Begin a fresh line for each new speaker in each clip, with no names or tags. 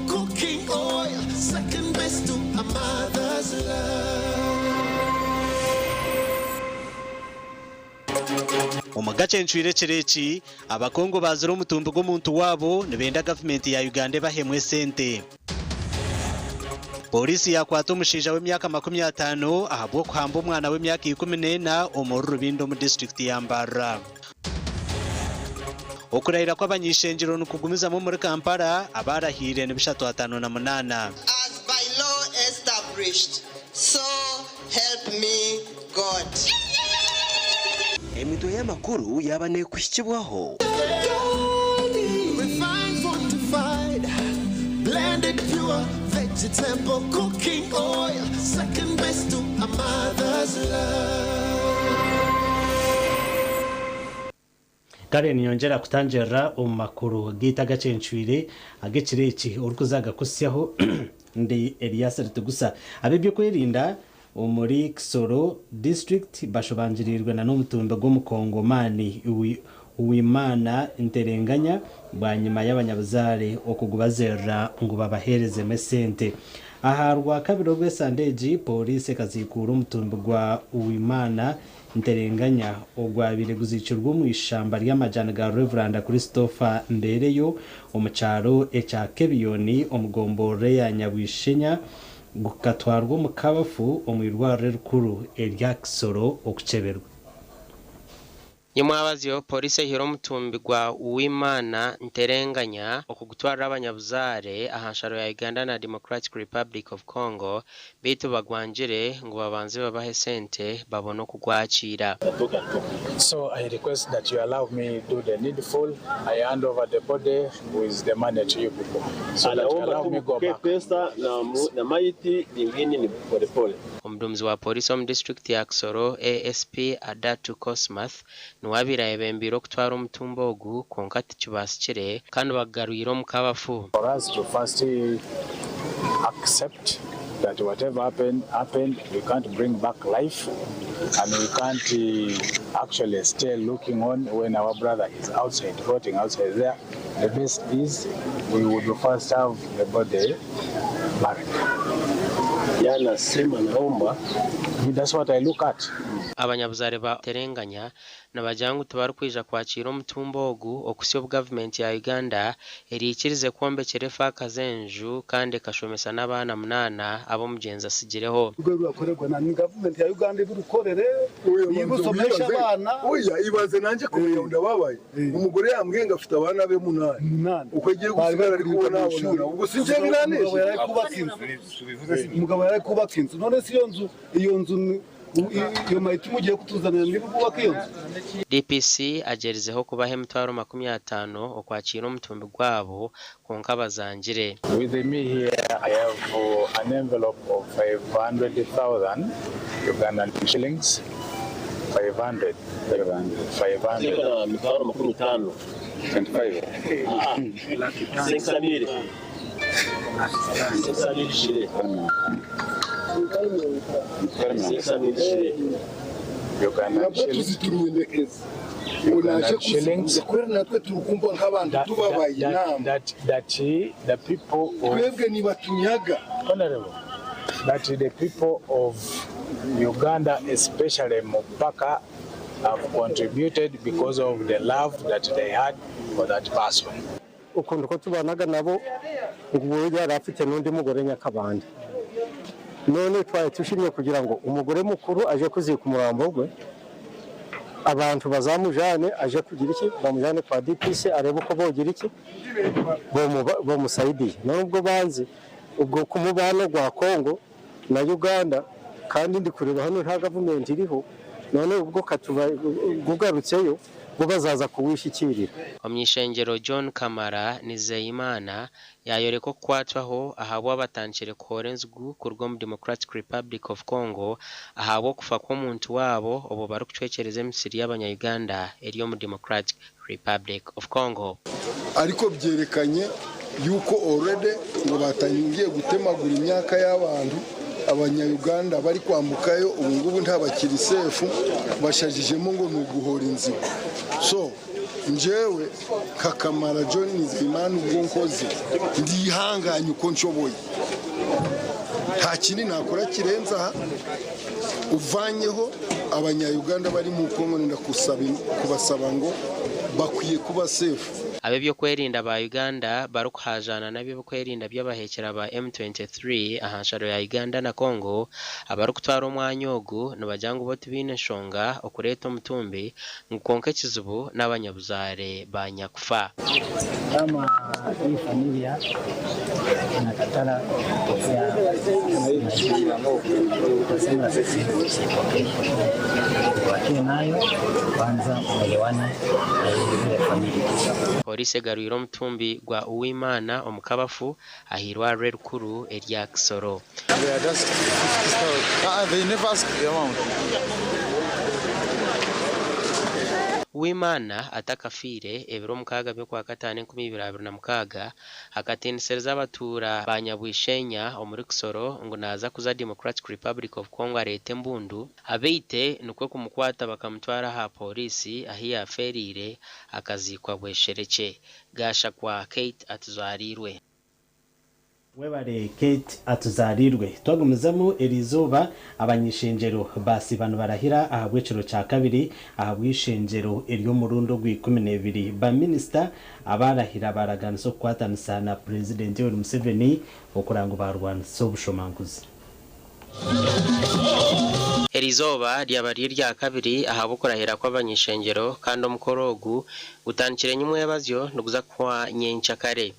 cooking oil, second best to a mother's love.
Omagache nchwire chireki abakongo bazira omutumbi gw'omuntu wabo nibenda government ya Uganda bahemwe sente. Polisi yakwata omushaija w'emyaka 50 ahabwo kuhamba omwana w'emyaka 14 omu Rubindo mu district ya Mbarara. Okurahira kw'abanyishenjero nukugumizamu muri Kampala abarahire ni 358.
As by law established, so help me God.
Emito y'amakuru yabane kushikibwaho.
Refined, fortified, blended pure vegetable cooking oil, second best to a mother's love.
Kare niyongera kutanjera omakuru gita gacenchwire agekireki urukuzaga kusyaho ndi Elias Ritugusa abebyo kwirinda omuri Kisoro district bashobanjirirwe na n'umutumbe gw'omukongomani Uwimana Nterenganya banyuma y'abanyabuzare okugubazera ngo babahereze mesente. Aharwa kabiro rw'Sandeji polisi kazikura umutumbe gwa Uwimana Nterenganya ogwabire guzicirwa mu ishamba ry'amajana ga Reverend Christopher Mbereyo omucyaro echa Kebiyoni omugombore ya Nyabwishenya gukatwarwa mu kabafu omwirware rukuru erya Kisoro okuceberwa.
Nyamwabaziyo polisi hiro mutumbi gwa Uwimana Nterenganya okugutwara abanyabuzare ahansharo ya Uganda na Democratic Republic of Congo bitu bagwanjire ngo babanze babahe sente babone kugwakira.
So I request that you allow me do the needful. I hand over the body with the money to you people. So that you allow me go back.
Pesa na maiti nyingine ni pole.
Omudumzi wa polisi mu district ya Kisoro ASP Adatu Cosmath nuwabira ebembiro kutwara omutumbo ogu konkati kibasikire kandi bagaruyira mu kabafu.
For us to first accept that whatever happened, we can't bring back life, and we can't actually stay looking on when our brother is outside, rotting outside there. The best is we would first have the body buried.
Yana sema naomba.
That's what I look at.
Abanyabuzare ba Terenganya nabajangu tubaru kwija kwakira omutumbo ogu okusyo government ya Uganda erikirize kwombe kerefa kazenju kandi kashomesa n'abana 8 abo mugenza sigireho.
Rwego akorerwa na government ya Uganda ibukorere yibusomesha abana.
Oya ibaze nanje kumenya ndababaye. Umugore yambwenga afite abana be 8. Ukwegeye gusigara ari kubona abana. Ubwo sinje biranesha.
Umugabo yari kubaka inzu. None si iyo nzu iyo maiti mugiye kutuzanira niba kubaka iyo nzu.
DPC agerizeho kubahe mutwaro 50 okwakira omutumbi gwabo konka bazangire.
With me here I have an envelope of 500,000 Ugandan shillings. 500
mitwaro 50
25
shillings that the people of Uganda, especially Mupaka, have contributed because of the love that they had for that person.
Ukuntu ko tubanaga nabo ngo yari afite n'undi mugore Nyakabanda. None twaye tushimye kugira ngo umugore mukuru aje kuzika umurambo gwe abantu bazamujane aje kugira iki bamujane kwa DPC arebe uko bogira iki bo musaidiye nubwo banzi ubwo kumubano gwa Kongo na Uganda kandi ndi kureba hano nta government iriho none ubwo katuba gugarutseyo bo bazaza kuwishikirira.
Omnyishengero John Kamara Nizeyimana yayore ko kwatwaho ahabo abatanchire korenzgu kurwo mu Democratic Republic of Congo ahabo kufa ko muntu wabo obo barukucwekereze Misiri y'abanya-Uganda eriyo mu Democratic Republic of Congo.
Ariko byerekanye yuko already ngo batangiye gutemagura imyaka y'abantu abanya-Uganda bari kwambukayo ubungubu nta bakiri safe bashajijemo ngo nuguhora inzigo. So njyewe Kakamara John Nizeyimana ubwo nkoze ndihanganye uko nshoboye nta kindi nakora kirenze aha uvanyeho abanya-Uganda bari mu Kongo kubasaba ngo bakwiye kuba safe.
Abe byo kwerinda ba Uganda barukhajana nabyo kwerinda by'abahekera ba M23 ahansharo ya Uganda na Kongo abarukutwara umwanyogu n'abajangu bo tubineshonga okureta mutumbi ngukonke kizubu n'abanyabuzare ba Nyakufa.
Kama hii familia inakatala kutokea kusema sisi wakiwe nayo kwanza kuelewana na ile familia.
Polisi garwiro mutumbi gwa Uwimana omukabafu ahirwa rukuru erya Kisoro. Uwimana atakafire ebiro mukaga byo kwa katane 2026 akatensereza abatura banyabwishenya omuri Kisoro ngo naza kuza Democratic Republic of Congo arete mbundu abeite nukwe kumukwata bakamutwara ha polisi ahiya ferire akazikwa bweshereke gasha kwa Kate atuzwarirwe.
Webare Kate atuzarirwe twagumuzamo erizoba abanyishenjero basi bano barahira ahabwecero ca kabiri ahabwishenjero eryo murundo gw12 ba minister abarahira baraganso kwatanisa na president Yoweri Museveni okurango barwana so bushomanguzi.
Erizoba ryabari rya kabiri ahabukorahira kw'abanyishengero kandi omukorogu utankire nyumwe yabazyo nuguza kwa nyencha kare.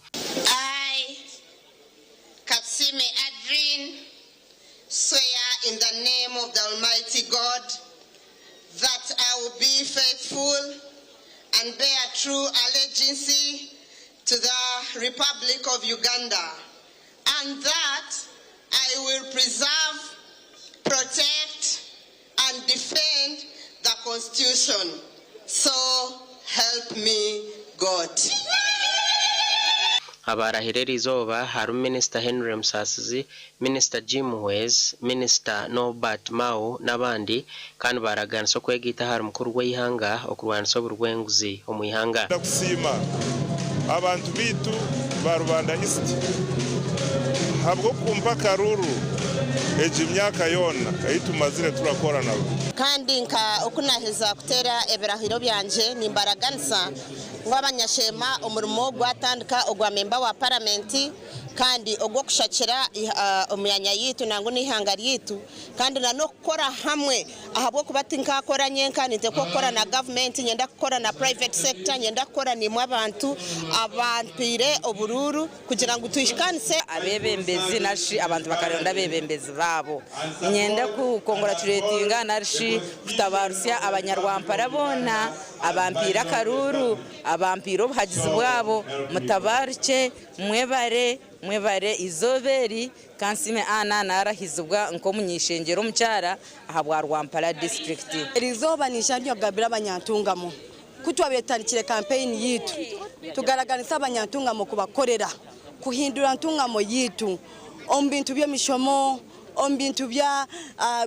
Katsime Adrien, swear in the name of the Almighty God that I will be faithful and bear true allegiance to the Republic of Uganda, and that I will preserve, protect, and defend the Constitution. So help me God.
Abarahirera izoba hari Minister Henry Musasizi, Minister Jim Wes, Minister Norbert Mao n'abandi kandi baraganso kwegita hari mukuru w'ihanga okurwanso burwenguzi omuyihanga.
Ndakusima abantu bitu ba Rwanda East habwo kumpa karuru eje imyaka yona ayitumazire turakora nabo
kandi nka okunaheza kutera ebirahiro byanje nimbaraganisa ng'abanyashema umurimo gwatandika ogwa memba wa parliament kandi ogwo kushakira umyanya yitu nangu n'ihanga ryitu kandi no gukora hamwe ahabwo kubatinka akora nyenka nite gukora na government nyenda gukora na private sector nyenda gukora ni mu abantu abantire obururu kugira ngo tuyishikanise
abebembezi nashi abantu bakaronda abebembezi babo nyenda ku congratulatinga nashi kutabarusya abanyarwampara bona abampira karuru abampiro hagize bwabo mutabarike mwebare izoberi kansime ana narahizubwa nko munyishengero mucyara ahabwa Rwampara district.
Rizoba nishanyo gabira abanyantungamo kutwabetanikire campaign yitu tugaragaza abanyantungamo kubakorera kuhindura ntungamo yitu ombintu byo mishomo ombintu bya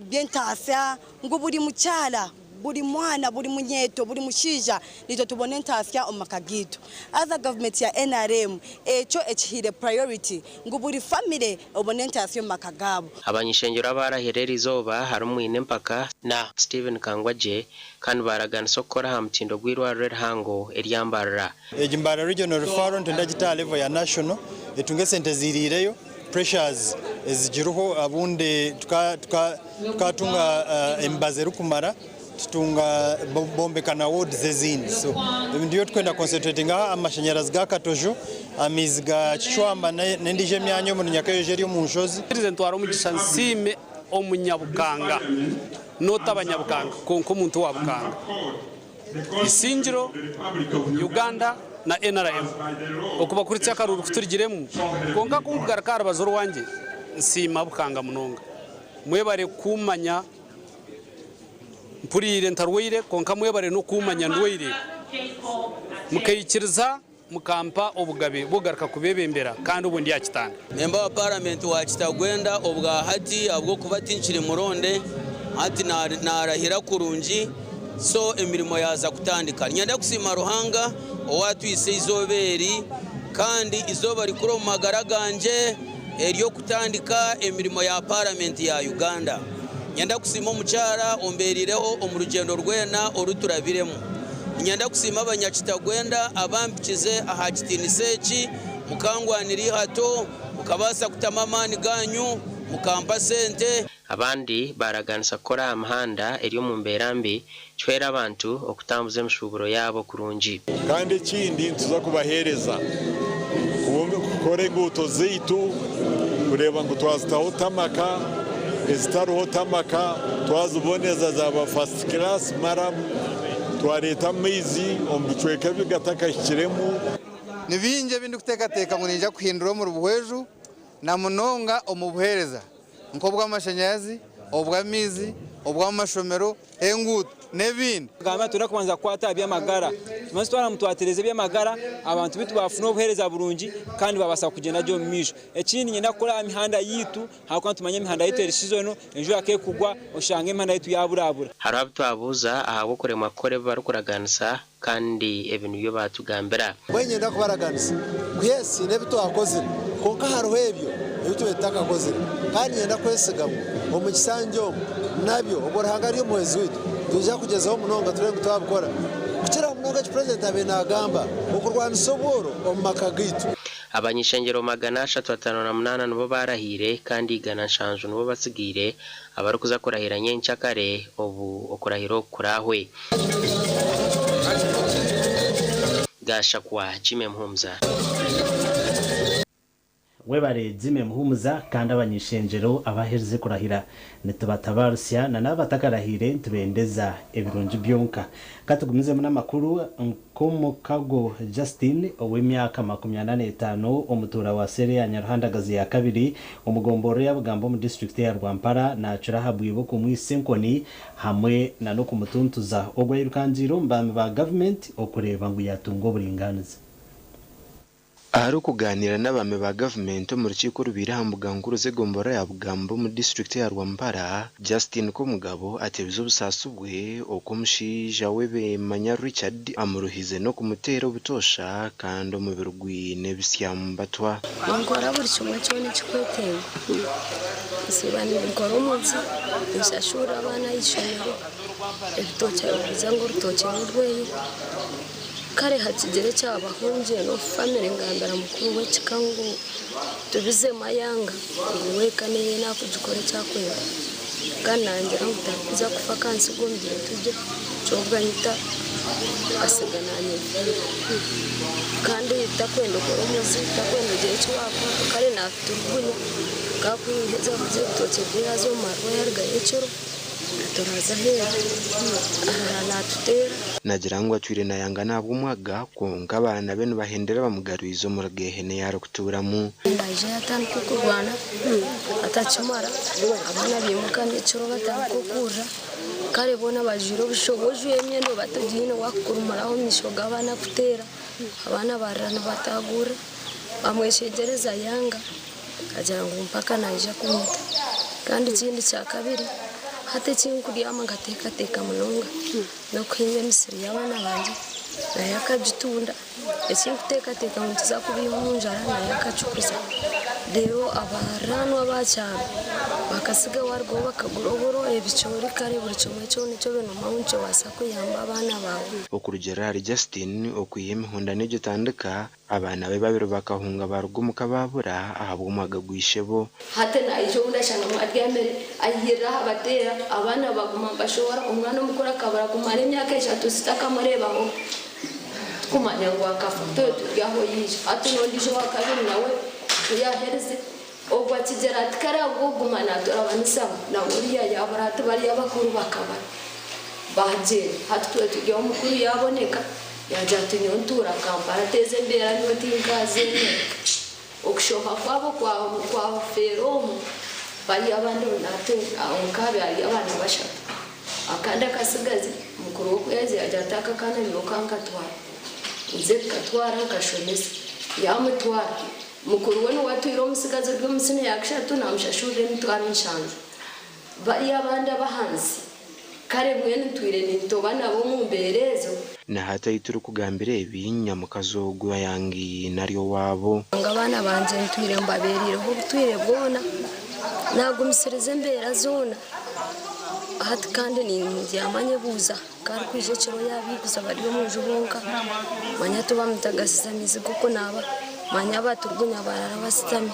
byentasa ngo buri mucyara buri mwana buri munyeto buri mushija nito tubone ntasya omakagito other government ya NRM echo echihire priority ngo buri family obone ntasya omakagabo.
Abanyishengero abarahirera izoba harumwine mpaka na Steven Kangwaje kandi baraganso kora hamtindo gwirwa red hango eryambarra
ejimbara regional referral ndagita level ya national etunge sente zirireyo pressures ezigiruho abunde tukatunga embaze rukumara tutunga bombe kana ward zezini so ndiyo twenda concentrating amashanyarazi ga Katojo amizga chwamba nendije myanyo mu nyakayo jeri mu nshozi
president waro mugisha nsime omunyabukanga nota abanyabukanga konko muntu wabukanga isingiro Uganda na NRM okubakuritse akaruru kuturigiremu konka kungara karabazoro wanje nsima bukanga munonga mwebare kumanya mpurire ntarwire konka mwebare no kumanya ndwire mukayikiriza mukampa obugabe bugaruka kubebembera kandi ubundi yakitanga
memba wa parliament wa Kitagwenda obwa hati abwo kubatinchire muronde hati narahira kurunji so emirimo yaza kutandika. Nyenda kusima Ruhanga owatwise izoberi kandi izoba rikuru mu magara ganje eryo kutandika emirimo ya parliament ya Uganda. Nyenda kusima omukyara omberireho omurugendo rwena oruturabiremu. Nyenda kusima abanyakitagwenda abampikize aha kitiniseki mukangwaniri hato mukabasa kutamamani ganyu mukampa sente.
Abandi baraganisa kora amahanda eryo mu mberambi chwera abantu okutambuza emishuburo yabo kurungi.
Kandi kindi tuza kubahereza kukore nguto zeitu kureba ngo twazitaho tamaka ezitaruho tamaka twaziboneza zaba first class mara twareta amaizi omucweka bigataka kiremu
nibinje bindi kutekateka ngo ninja kuhindura mu rubuheju na munonga omubuhereza nkobwa amashanyarazi obwamizi obwamashomero engutu nebindi
gamba turakubanza kwata byamagara tumanzi twara mutwatereze byamagara abantu bitu bafuna obuhereza burungi kandi babasa kugenda jo misho ekindi nyenda kora amihanda yitu hakwa tumanye imihanda yitu erisizono enjo akekugwa oshanga imihanda yitu yaburabura
harabo twabuza ahabo kurema kore barukuraganisa kandi ebintu byo batugambira
bwenye ndakubaraganisa kuyesi nebito akozira konka haro hebyo ebito betaka kozira kandi nyenda kwesigamo omukisanjo nabyo oborahanga ari muhezi witu tuja kugezaho munonga turenge twabukora kukira munonga president abenagamba okurwanisa obworo omumaka gitu.
Abanyishengero 358 nubo barahire kandi igana nshanju nubo basigire abari kuza kurahira nyencha kare obu okurahiro kurahwe gasha kwa Jime Mhumza
webare Jime Mhumza kandi abanyishenjero abahereze kurahira netubatabarusya na nabatakarahire tubendeza ebirungi byonka katugumize mu namakuru Nkomukago Justin ow'emyaka 85 omutura wa sere ya Nyaruhandagazi ya kabiri omugomboro yabugambo mu district ya Rwampara na churahabwibo ku mwisenkoni hamwe na no kumutuntuza ogwa irukanjiro mbame ba government okureba ngo yatungo buringaniza.
Ahari kuganira n'abame ba government mu rukiko rubira hambugangu ruzegombora ya bugambo mu district ya Rwampara Justin Komugabo atebizo busasubwe okomushija webe Manya Richard amuruhize no kumutera ubutosha kandi mu birugwi nebisyambatwa
ngora buri kimwe cyone kikweteye sibani ngora umunsi nshashura abana yishimiro ebitoke bizango rutoke n'urweye kare hakigere cyabahunje no family ngambara mukuru we kikangu tubize mayanga wekaneye nakugikore cyakwera ganange angutaza kufa kansi gombye tujye cyoganyita asigananye kandi takwendo ko umuzi takwendo je cywako kare naturubunye kakwiheza buze toke byazo marwa yarga yecero turaza hera natutera
nagirangwa twire na yanga nabwo mwaga konga abana bene bahendera bamugaruizo mu ragehene yaro kuturamu
naje yatanko kurwana atachimara abana bimukanye cyo batakukura kare bona bajiro bishoboje emyendo batagine wakurumaraho mishoga abana kutera abana barana batagura bamweshegereza yanga agira ngo mpaka naje kumita kandi ikindi cya kabiri hate chinkuri amangateka munonga no kwinze misiri y'abana banje na yakajitunda echinkuteka mutiza kubihunjara na yakachukuza rero abarano abacyaro bakasiga wargo bakaguroboro ebicori kare buri kimwe cyo nicyo beno mawunce wasako yamba abana bawe
okurugera hari Justin okuyeme honda n'ibyo tandika abana be babiro bakahunga barugumuka babura ahabwumaga gwishebo
hate na icyo undashanga mwaryamere ayira abatera abana baguma bashobora umwana umukora kabara kumara imyaka 3 sitakamurebaho kumanya ngo akafoto turyaho yije ati nondisho wakabiri nawe uyahereze ogwa kigera atkara gugumana turabanisaba na uriya yabarate bari abakuru bakaba baje hatwe tujya umukuru yaboneka yaje atunyontura Kampala teze mbera niwe tingaze okushoha kwabo kwa feromo bari abandi nate onkabe ari abana bashaka akanda kasigaze mukuru wo yaje ajataka kana nyokanga twara nze katwara kashonese yamutwara mukuru we watwira umusigaze rw'umusine yakishatu namshashure mitwara inshanzu bari abandi abahanzi kare mwene twire nintoba nabo mumberezo
na hata ituru kugambira ebinya mukazogo yangi naryo wabo
ngabana banje ntwire mbaberireho butwire bwona nagumisereze mbera zona hati kandi nindyamanye buza kari kwije cyo yabiguza bari mu jubonka manya tuba mutagasiza mizigo ko naba manya baturgunya barara basitami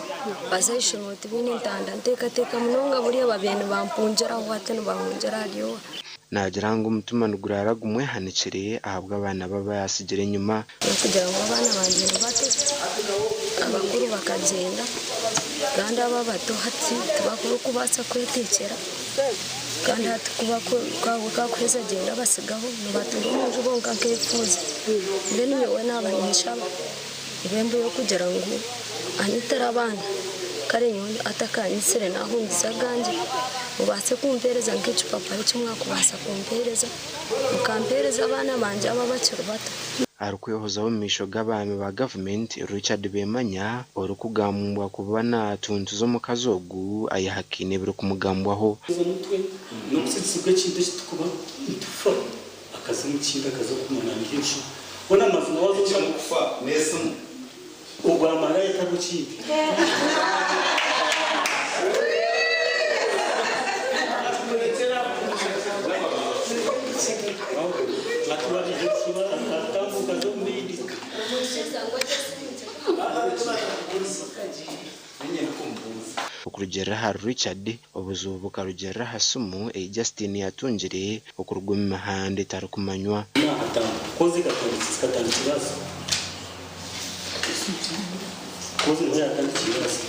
bazayishimoti bine ntanda nteka munonga buriya babene bampunjera aho hatano bahunjera ariyo
nagira ngo umutima nugurara gumwe hanikire ahabwa abana baba yasigire nyuma
kugira ngo abana banje bate abakuru bakagenda kandi aba bato hati tubakuru kubasa kwetekera kandi hati kuba kwa kweza genda basigaho nubatunga mu jubonka kefuza mbene nyowe nabanisha ibembo yo kugira ngo anitara abana kare nyoni atakanyisire naho ndisaganje ubase kumpereza nk'icupa pari cy'umwaka ubasa kumpereza ukampereza abana banje aba bakiri bato
arukwehoza mu misho g'abami ba government Richard Bemanya orukugambwa kubana tuntu zo mu kazogu ayahakine biro kumugambwaho
umutwe no gusitsigwe cyinde kitukuba tufa akazimukinda kazo kumanangisho bona amazina wazo kufa nese ugwamara yatabukiye
okurugera ha Richard obuzubu bukarugera hasumu Justin yatungire okuruguma mahande tarukumanywa
kozi katanga kibazo kozi no yatanga kibazo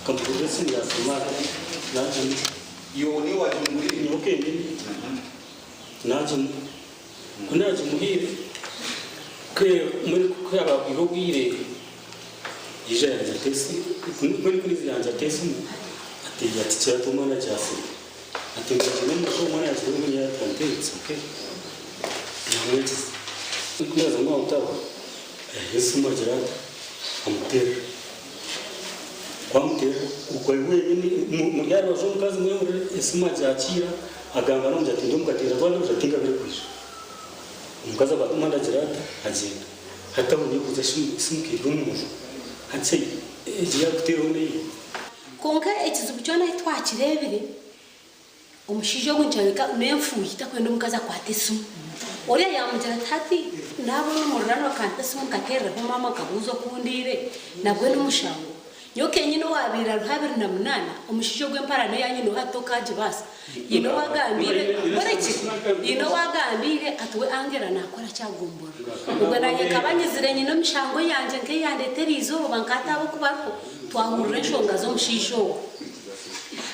kamprogresi ya somara naje yoni wajumuri ni okay naje kunaje muhire ke muri kwaba kwirogire ije yatesi muri kuri zanja tesi ati yatira to mana jasi ati ngene ko mana yaje muri ya tantetse okay yamwete kunaza mwa utawa Yesu majirata amutera kwamutera ukwewe ni mujyaro zo mukazi mwe Yesu majakira agamba no mjati ndo mukatira bwana uzatinga bire kwisha mukaza batumanda jirata agenda hata undi kuzashimukira umuntu hatse ejiya kutera undi
konka ekizibu cyona itwakirebere umushijo gw'incarika nemfuye takwenda mukaza kwatesu uriya yamujara tati nabo n'umurano kantese mukatera ho mama kabuzo kundire nabwe n'umushango nyoke nyine wabira ruhabiri na munana umushijo gw'emparano yanyino hato kaje basa yino wagambire boreki yino wagambire atwe angera nakora cyagumbora ubwo nanye kabanyizire nyino mishango yanje nke yandetera izo bankata abo kubako twahurure shonga zo mushijo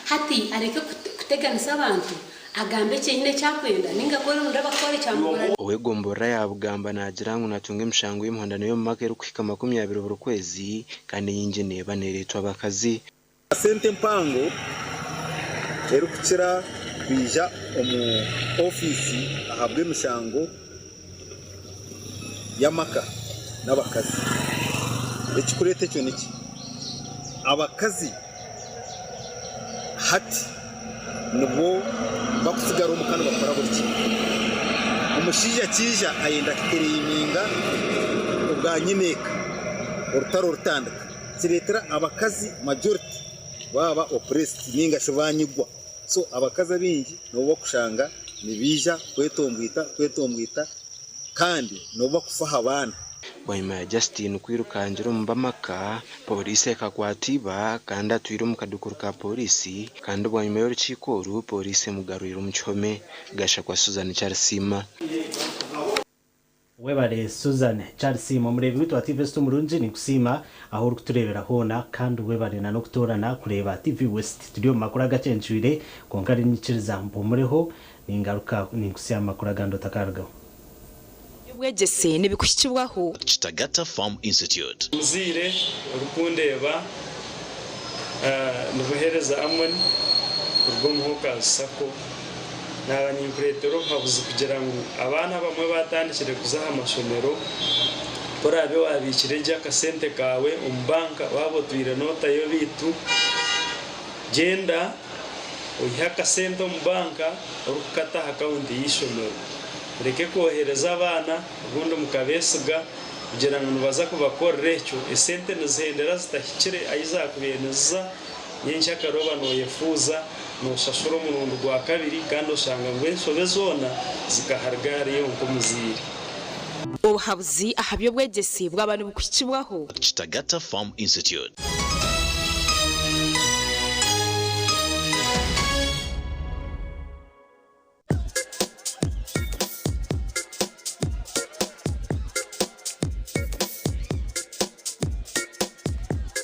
hati areke kuteganisa abantu agambe cyine cyakwenda ninga gore ndabakore cyamugora
owe gombora yabugamba nagira ngo natunge imishango y'imhondano yo mumake rukika 20 buri kwezi kandi yinjene baneretwa bakazi
sente mpango ero kukira bija omu office ahabwe imishango yamaka n'abakazi ekikurete cyo niki abakazi hati nubo bakusigara umukano bakora buriki umushija kija ayenda kitereyiminga ubwa nyimeka urutaro rutandaka kiretera abakazi majority baba oppressed ninga shobanyigwa so abakazi bingi no bakushanga nibija kwetombwita kandi no bakufaha abana
Wanyuma Justin kwirukanjira mbamaka polisi ekakwatiba kandi atwire mu kadukuru ka polisi kandi wanyuma y'urukiko polisi mugarurira umuchome gasha kwa Susan Charsima
webare Susan Charsima murebi witwa TV West murunji ni kusima aho uri kuturebera hona kandi webare na no kutorana kureba TV West studio makuru agacencuire konkari nyikiriza mpomureho ningaruka ni kusya makuru agando takargaho
wegese nibikushikibwaho
Kitagata Farm Institute
uzire urukundeba nubuhereza amoni urwo muhoka sako n'abanyimpuretero habuze kugira ngo abana bamwe batandikire kuzaha amashomero porabe wabikire jya kasente kawe umbanka wabo tuire nota yo bitu genda oyiha akasente mu banka orukata account y'ishomero reke kohereza abana ubundi mukabesiga kugira ngo baza kubakorera icyo esente nizihendera zitahikire ayizakubeneza nyenshya karoba noyefuza noshashura umurundo gwa kabiri kandi ushanga ngo ensobe zona zikahargariye nko muziri
ubuhabuzi ahabyo bwegesi bw'abantu bukwicibwaho
Chitagata Farm Institute.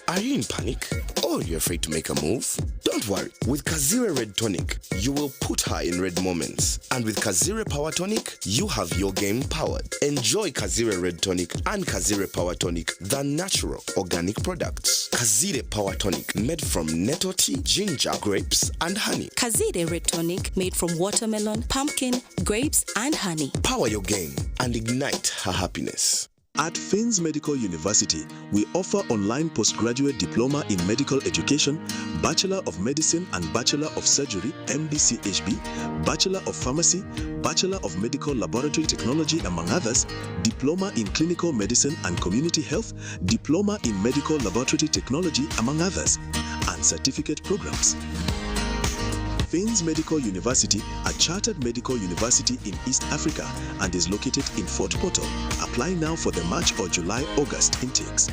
Are you in panic? Or you're afraid to make a move? Don't worry. With Kazire Red Tonic, you will put her in red moments. And with Kazire Power Tonic, you have your game powered. Enjoy Kazire Red Tonic and Kazire Power Tonic, the natural organic products. Kazire Power Tonic, made from nettle tea, ginger, grapes, and honey.
Kazire Red Tonic, made from watermelon, pumpkin, grapes, and honey.
Power your game and ignite her happiness.
At Fins Medical University, we offer online postgraduate diploma in medical education, Bachelor of Medicine and Bachelor of Surgery, MDCHB, Bachelor of Pharmacy, Bachelor of Medical Laboratory Technology, among others, Diploma in Clinical Medicine and Community Health, Diploma in Medical Laboratory Technology, among others, and certificate programs. Fins Medical University, a chartered medical university in East Africa and is located in Fort Portal. Apply now for the March or July-August intakes.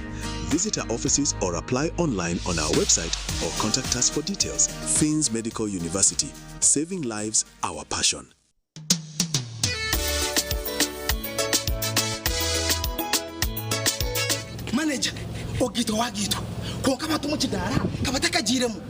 Visit our offices or apply online on our website or contact us for details. Fins Medical University, saving lives, our passion.
Manager, ogito wagito. Kwa kama tumuchidara, kabataka jiremu.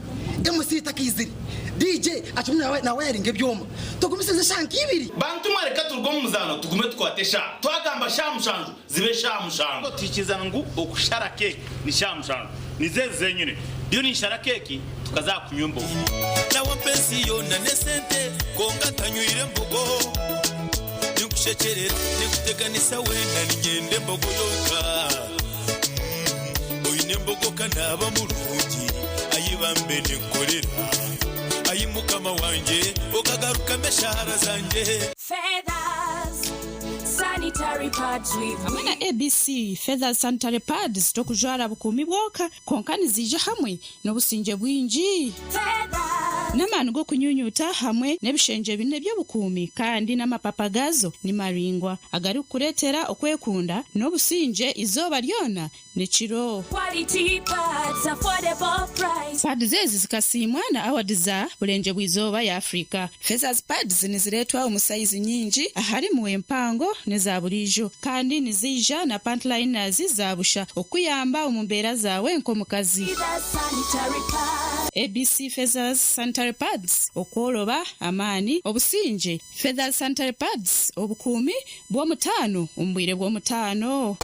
MC takiziri. DJ achumwe na wearing ebyoma. Tugumiseze shanki ibiri.
Bantu mareka turgo muzano tugume twatesha. Twagamba shamushanju zibe shamushanju. Tukizana ngo okushara cake ni shamushanju. Nizeze nyine. Byo ni shara cake tukaza kunyumba. Na wampensi yona nesente konga tanyuire mbogo. Nikushekerera nikuteganisa wenda nigende mbogo yoka. Oyine mbogo kanaba mulungi ayibambe nekorera. Ayimukama wanje okagaruka meshara zanje
Feathers sanitary pads with hamwe na ABC Feathers sanitary pads tokujara bukumi bwoka konkani zije hamwe n'obusinje bwinji n'amanu go kunyunyuta hamwe n'ebishenje bine byo bukumi kandi n'amapapagazo ni maringwa agari kuretera okwekunda n'obusinje izoba lyona nechiro quality pads affordable price pads zezi zikasimwa na awadiza bulenje bwizoba ya Afrika. Feathers pads niziretwa umusize nyingi ahari mu empango neza burijo kandi nizija na pantliners zabusha okuyamba umumbera zawe nko mukazi. ABC Feathers sanitary pads okoloba amani obusinje. Feathers sanitary pads obukumi bwo mutano umbwire bwo mutano.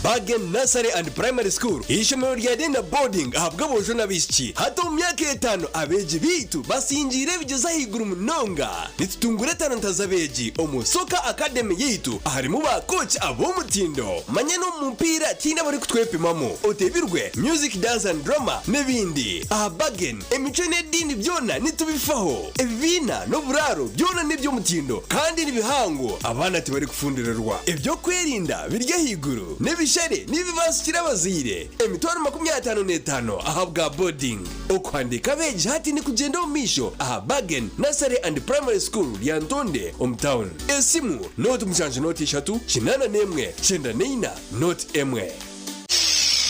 Bagen Nursery and Primary School ishomero rya Denda Boarding ahabwa bojo nabishiki hato mu myaka 5 abeji bitu basinjire bigeza higuru munonga nitutungure talenta zabeji omusoka academy yitu harimo ba coach abo mutindo manye no mupira tinda bari kutwepimamo otebirwe music dance and drama nebindi Bagen emico n'edini byona nitubifaho ebina no buraro byona nibyo mutindo kandi nibihango abana tibari kufundirerwa ibyo kwerinda birya higuru nebishare nibibasukira bazire emitwaro 55 ahabwa boarding okwandika beji hati ni kugenda omisho Bagen Nursery and Primary School ya Ntonde hometown esimu note mushanje note 3 kinana nemwe chenda neina note emwe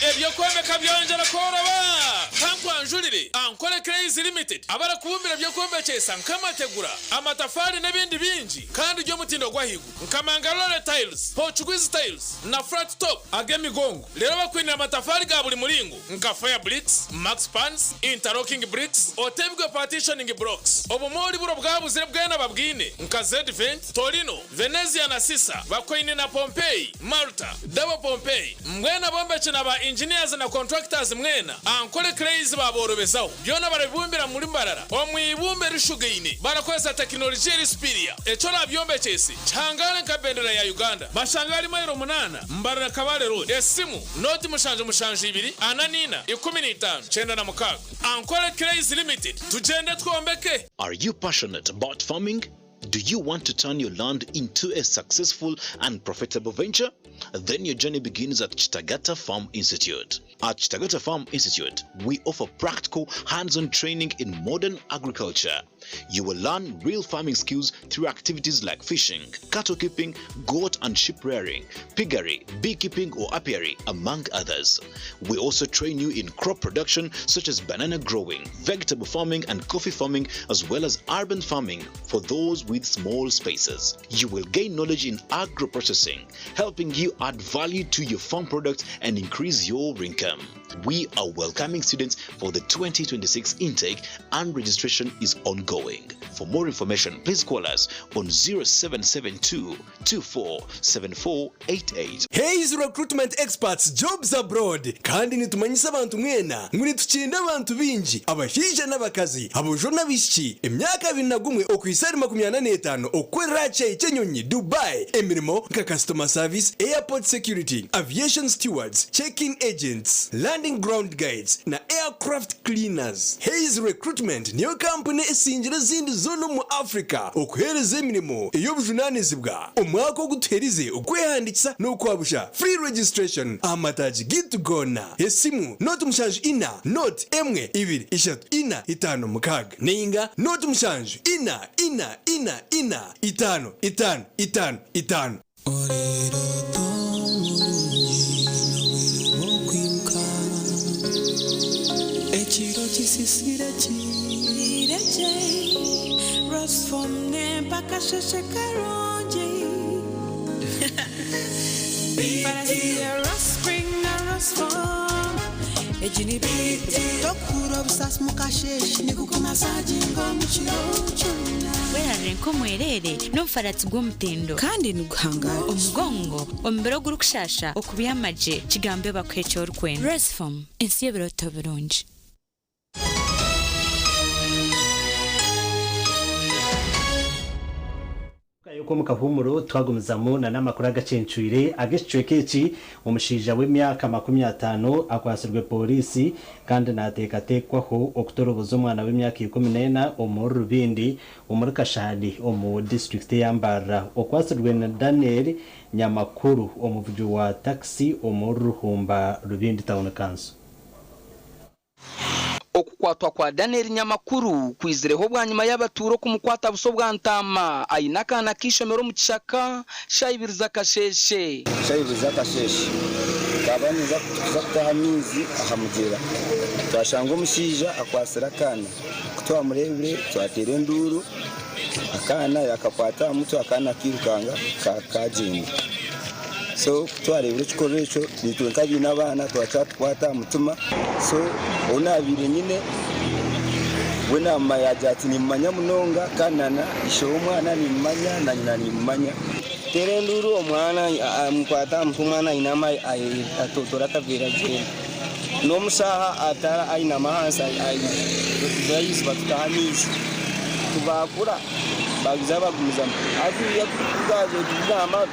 ebyo kwemeka byonjera koroba kankwanjurire ankore Crazy Limited abara kubumbira byo kwembekesa nkamategura amatafari n'ebindi bingi kandi ryo mutindo gwahigu nkamangalore tiles Portuguese tiles na flat top agemigongo lero bakwinira amatafari ga buli mulingo nka fire bricks max pans interlocking bricks otebwe partitioning blocks obumori buro bwabuzire bwena babwine nka Z-Vent Torino Venezia na Sisa bakwine na Pompeii Malta double Pompeii mwena bombe china ba engineers na contractors mwena ankole Crazy ba aborobezaho byona barabibumbira muri mbarara omwibumbe rishugaine barakwesa teknoloji erispiria eco nabyombekesi changane kabendera ya Uganda mashangari mayiro 8 mbarara kabale road esimu noti mushanje 2 ananina 15 chenda na mukaga ankole crazy limited tugende twombeke.
Are you passionate about farming? Do you want to turn your land into a successful and profitable venture? Then your journey begins at Chitagata Farm Institute. At Chitagata Farm Institute, we offer practical, hands-on training in modern agriculture. You will learn real farming skills through activities like fishing, cattle keeping, goat and sheep rearing, piggery, beekeeping or apiary, among others. We also train you in crop production such as banana growing, vegetable farming and coffee farming, as well as urban farming for those with small spaces. You will gain knowledge in agro-processing, helping you add value to your farm products and increase your income. We are welcoming students for the 2026 intake and registration is ongoing. For more information, please call us on 0772 247488.
Hayes Recruitment Experts Jobs Abroad. Kandi nitumanyisa abantu mwena muri tukinda abantu binji abashija n'abakazi abojo nabishiki emyaka 21 okwisari 25 okwera Chenyonyi Dubai emirimo nka customer service, airport security, aviation stewards, check-in agents, landing ground guides na aircraft cleaners. Hayes Recruitment niyo company esinjira zindi zono mu Africa okuhereza emirimo ey'obujunanizibwa omwaka oguterize okwehandikisa n'okwabusha free registration amataji gitu gona esimu not mushanju ina not emwe ibiri ishatu ina itano mukaga ninga not mushanju ina itano
Echiro chisisire chireche Ros from Nempaka Shekaronji Parasia Ros Spring Ros from Ejini Tokuro Busas Mukashesh Nikuko masaji Ngomuchirochuna
Werarenko mwerere n'umfaratsi gw'umutendo kandi nuguhangara umugongo ombero gurukushasha okubiyamaje kigambe bakwecho urkwena Resform ensiye biroto birunji.
Yuko mukahumuro twagumizamo na namakuru agacencuire ageshwe keci umushija w'imyaka 50 akwasirwe polisi kandi natekatekwaho okutoroboza umwana w'imyaka 14 omuru rubindi omuri Kashadi omu district yambara okwasirwe na Daniel Nyamakuru omuvuji wa taxi omuru Ruhumba Rubindi Town Council.
Okukwatwa kwa Daniel Nyamakuru kwizireho bwa nyuma y'abaturo kumukwata buso bwa Ntama ayinakana kishomero mu kishaka shayibiriza kasheshe kabaniza kutahamizi ahamugera twashanga umushija akwasira kana kutwa murebure twatere nduru akana yakakwata muto akana kirukanga kajinga so twarebure chikorecho nitwenka bina bana twachatkwata mutuma so onabire nyine wena mayajati ni manya munonga kanana isho umwana ni manya na nyina ni manya terenduru omwana amkwata mfumana inama atotora kavera je no musaha atara aina mahansa ayis batahamizi kubakura bagizaba kumuzama agiye kugazo tugama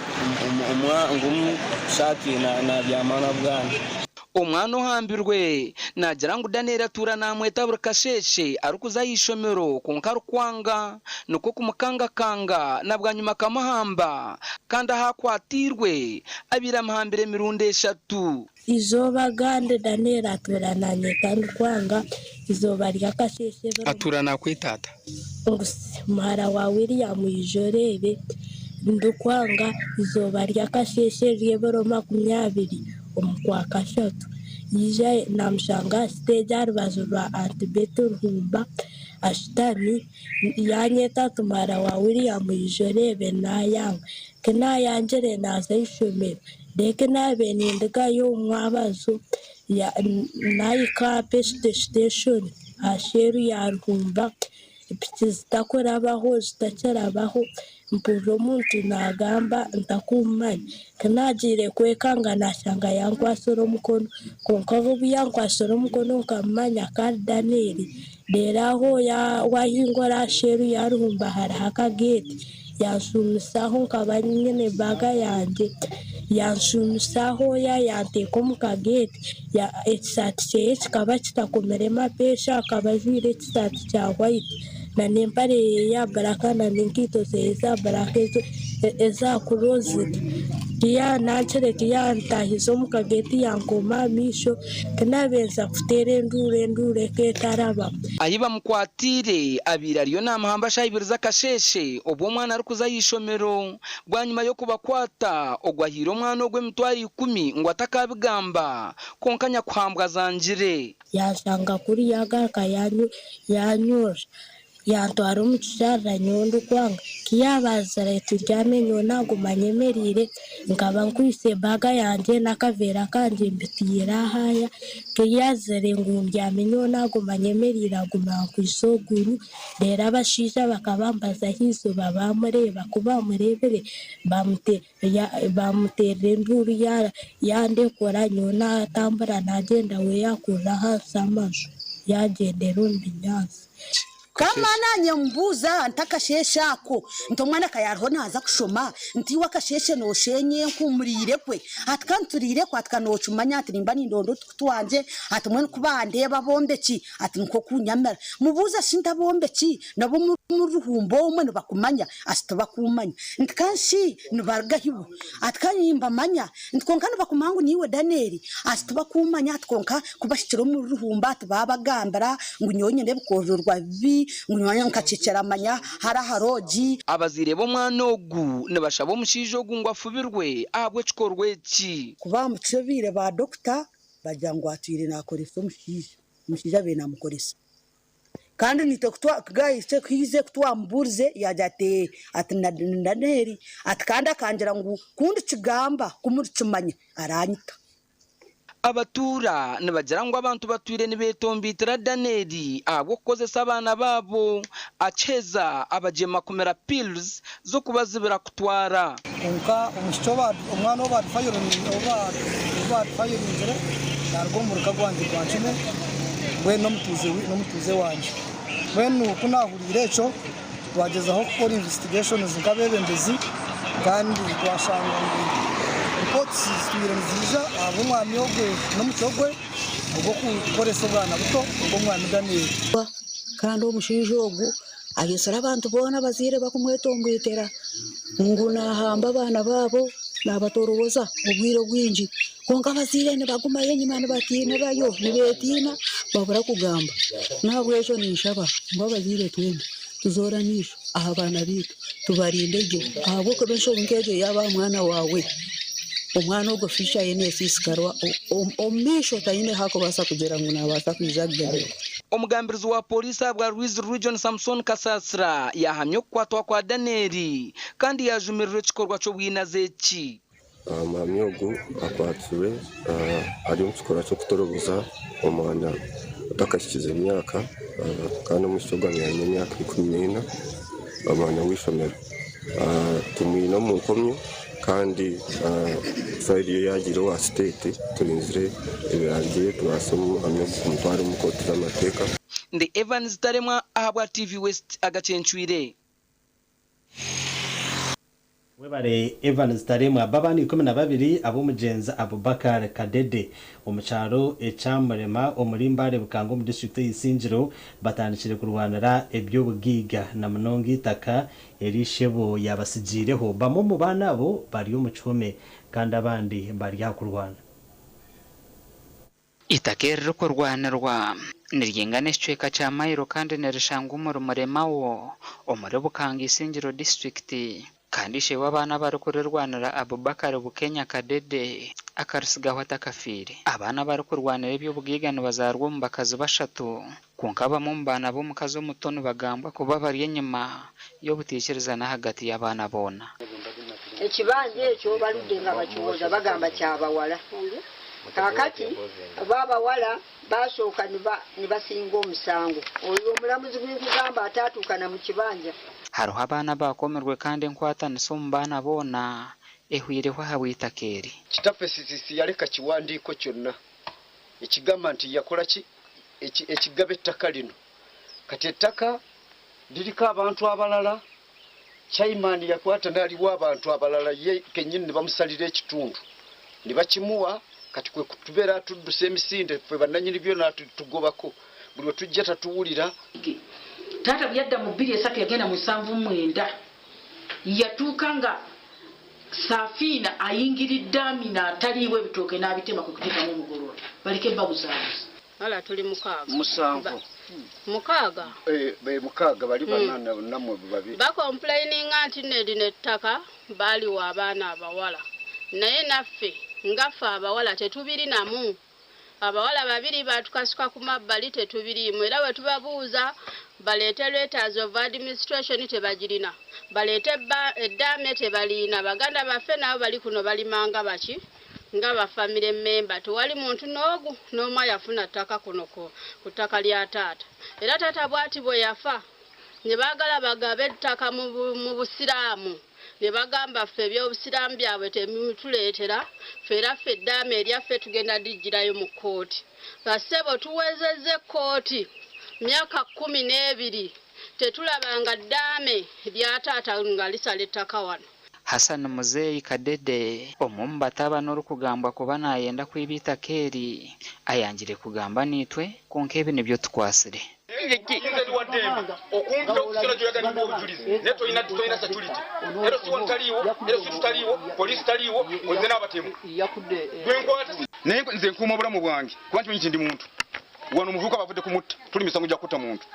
ngumu shati na byamana bwana omwana ohambirwe nagira ngo Daniel atura namweta burukasheshe arukuza yishomero konka rukwanga nuko kumukanga nabwanyuma kamahamba kandi ahakwatirwe abira mahambire mirundi 3
izoba gande Daniel atura nanyeta rukwanga izoba ryakasheshe
atura nakwitata
mara wa William Ijorebe ndukwanga izoba ryakasheshe ryebero 20 omukwa kashatu yije namshanga stage arbazo rwa Antibeto Ruhumba ashitani yanyeta tumara wa William Ijorebe na yang kena yanjere naza ishomero deke nabe nindiga yo mwabazo ya naika pest station asheru ya Ruhumba ipitiztakora baho zitakerabaho mpura omuntu nagamba ntakumanya kanagire kwekanga nashanga yankwasira omukono konka obu yankwasira omukono nkamanya kari Danieli rero aho wahingura asheru yaruhumba hariho akageti yanshumisaho nkaba nyine baga yanjye yanshumisaho yanteeka omu kageti ekisaati kyeye kikaba kitakomeremu apesha akaba ajwaire ekisaati kya white na n'empare ya baraka na n'enkaito ze za baraka eza kurozire nakyereka yantahiza omu kageti yankoma aha maisho tinabenza kuteera enduru eketaraba
ahi bamukwatire abiri ariyo namahamba shayibiri z'akasheshe obwo omwana arikuza yishomero bwanyuma yo kubakwata ogwahira omwana ogw'emitwaro 10 ngo atakabigamba konka nyakuhambwa zangire
yashanga kuri yagaruka yanyura yantwara omu kisharara nyondo kwanga kiyabazara turyame nyona nguma nyemerire nkaba nkwise baga yanjye n'akaveera kanje mbitiire ahaya kiyazare ngu ndyame nyona nguma nyemerire aguma nkwise oguru rero abashaija bakabambaza ah'izooba bamureba kuba bamurebere bamuteerera enduru yandekora nyona atambura nagenda we yakurra ahansi amaju yagendera omu binyaasi
kama nanye mbuza ntakasheshe ako ntomwana kayariho naza kushoma ntiwe akasheshe noshenye nkumurire kwe atkanturire kwa atkanocumanya ati nimba nindondo tukutwanje ati mwe kubandeba bombeki ati nko kunyamera mubuza sinta bombeki nabo mu ruhumbo mwe bakumanya asitaba kumanya ntkanshi nibarga hibo atkanyimba manya ntkonkana bakumangu niwe Danieli asitaba kumanya atkonka kubashikira mu ruhumba atbabagambara ngunyonye ndebukojorwa bi ngunyanya nkacicaramanya haraharoji
abazire bo mwana ogu nibashaba omushiija ogu ngo afubirwe ahabwe kikorwa eki
kuba mucebire ba doctor bajya ngo atwire nakoresa omushiija be namukoresa kandi nite kutwa gayise kwize kutwamburize yajate ati Danieli atkanda kangira ngo kundi kigamba kumuricumanya aranyita
abatura nibagira ngo abantu batwire nibetombitira Danieli ahubwo kukozesa abana babo acheza abajema kumera pills zo kubazibira kutwara
konka omushicho omwana obadfayirinzire narwo mu ruka rwanjye rwa kine we n'omutuze wanje benu kunahurire ekyo twagezaho gukora investigations nk'abebembezi kandi twashanga reports zitwire nziza abumwami ogwe n'umucogwe ubwo kukoresa obwana buto ubwo mwami Danieli
kandi omushiija ogu ayesera abantu bona bazire bakumwetombwetera ngo nahamba abana babo nabatorowoza obwire bwingi konka bazire nibagumayo enyuma nibatinirayo nibetina babura kugamba nabwo ekyo ninshaba ngo bazire twembi tuzoranisha aha abana bitu tubarindege ahubwo ko bensho nkeje yaba mwana wawe omwana ogwo fisha yene sisikarwa omisho tayine hako basa kugera ngo nabasa kwijagera
omugambirizi wa polisi bwa Ruiz Region Samson Kasasra yahamye kwatwa kwa Danieli kandi yajumirira ikikorwa cyo bwinazeki
amamye ogu akwatsiwe ari mu kikorwa cyo kutoroboza omwana utakashikize imyaka kandi omushicho gwamyanya imyaka 14 omwana w'ishomero tumwino mu nkomyo kandi fayiri yagira wa state turinzire ibirangiye tubasoma amwe kumutwara mu koti z'amateka
ndi Evans Taremwa ahabwa TV West agacencuire
webare Evans Taremwa babani 12 abumugenza Abubakar Kadede omucharo echamurema omurimbare bukango mu district y'Isingiro batandikire kurwanira ebyo bugiga na munongi taka erishebo yabasigireho bamo mu bana bo bari umucume kandi abandi bari yakurwana
itakerero kurwanirwa niryengane cweka cha mayiro kandi nerishanga umurema wo omure bukanga Isingiro district kandi shewa abana bari kurwanira Abubakar Bukenya Kadede akarisigaho atakafiri abana bari kurwanira ibyo bwigane bazarwa mu bakazi bashatu konka bamwe mu bana bo mu kazi umutoni bagambwa kuba bari nyuma yo butekereza na hagati y'abana bona
ekibanje cyo barudenga bacuza bagamba cyabawala
kakati baba wala basooka ne basinga omusango oyo omulamuzi gw'ekugamba ataatuukana mu kibanja.
hariho abaana bakomerwe kandi enkwatanisa omu baana boona ehwireho habw'itakeeri.
Kitaffe sisisi yaleka kiwandiiko kyonna ekigamba nti yakola ki ekigaba ettaka lino kati ettaka liriko abantu abalala chairman yakwata n'aliwo abantu abalala ye kennyini ne bamusalira ekitundu ne bakimuwa kati kwe kutubeera tuddusa emisinde ffe bannannyini byonna tugobako buli we tujja tatuwulira.
Taata byadda mu 23 yagenda mu 79 yatuuka nga Safina ayingiridde Amina ataliiwo ebitooke n'abitema kwe kuteekamu omugoloola baleke babuzaabuza.
Ala tuli mukaaga.
Musanvu.
Mukaaga.
Mukaaga bali banana namwe babiri.
Ba complaining anti nedine ttaka bali wa abaana abawala. Naye naffe ngaffe abawala tetubiri namu. Abawala babiri batukasuka ku mabbali tetubiriimu era bwe tubabuuza baleete letters of administration tebagirina. Baleete eddaame tebaliina. Baganda baffe nabo bali kuno balimanga baki nga ba family member tewali muntu n'ogu n'omu yafuna ttaka kuno ku ttaka lya taata. Era taata bw'ati bwe yafa ne baagala bagabe ettaka mu busiraamu ne bagamba ffe eby'obusiraamu byabwe temutuleetera ffe era ffe eddaame eryaffe tugenda digirayo mu kkooti. Gasebo tuwezezza ekkooti myaka 12 tetulabanga ddaame lya taata nga lisala ettaka wano.
Hassan Muzeyi Kadede omu bataba n'orukugambwa kuba nayenda kwibita keeri ayanjire kugamba nitwe konka ebi nibyo tukwasire.
Nze nkuuma obulamu bwange kuba nkimanyi ndi muntu wano omuvubuka bavudde kumutta tuli misango gya kutta muntu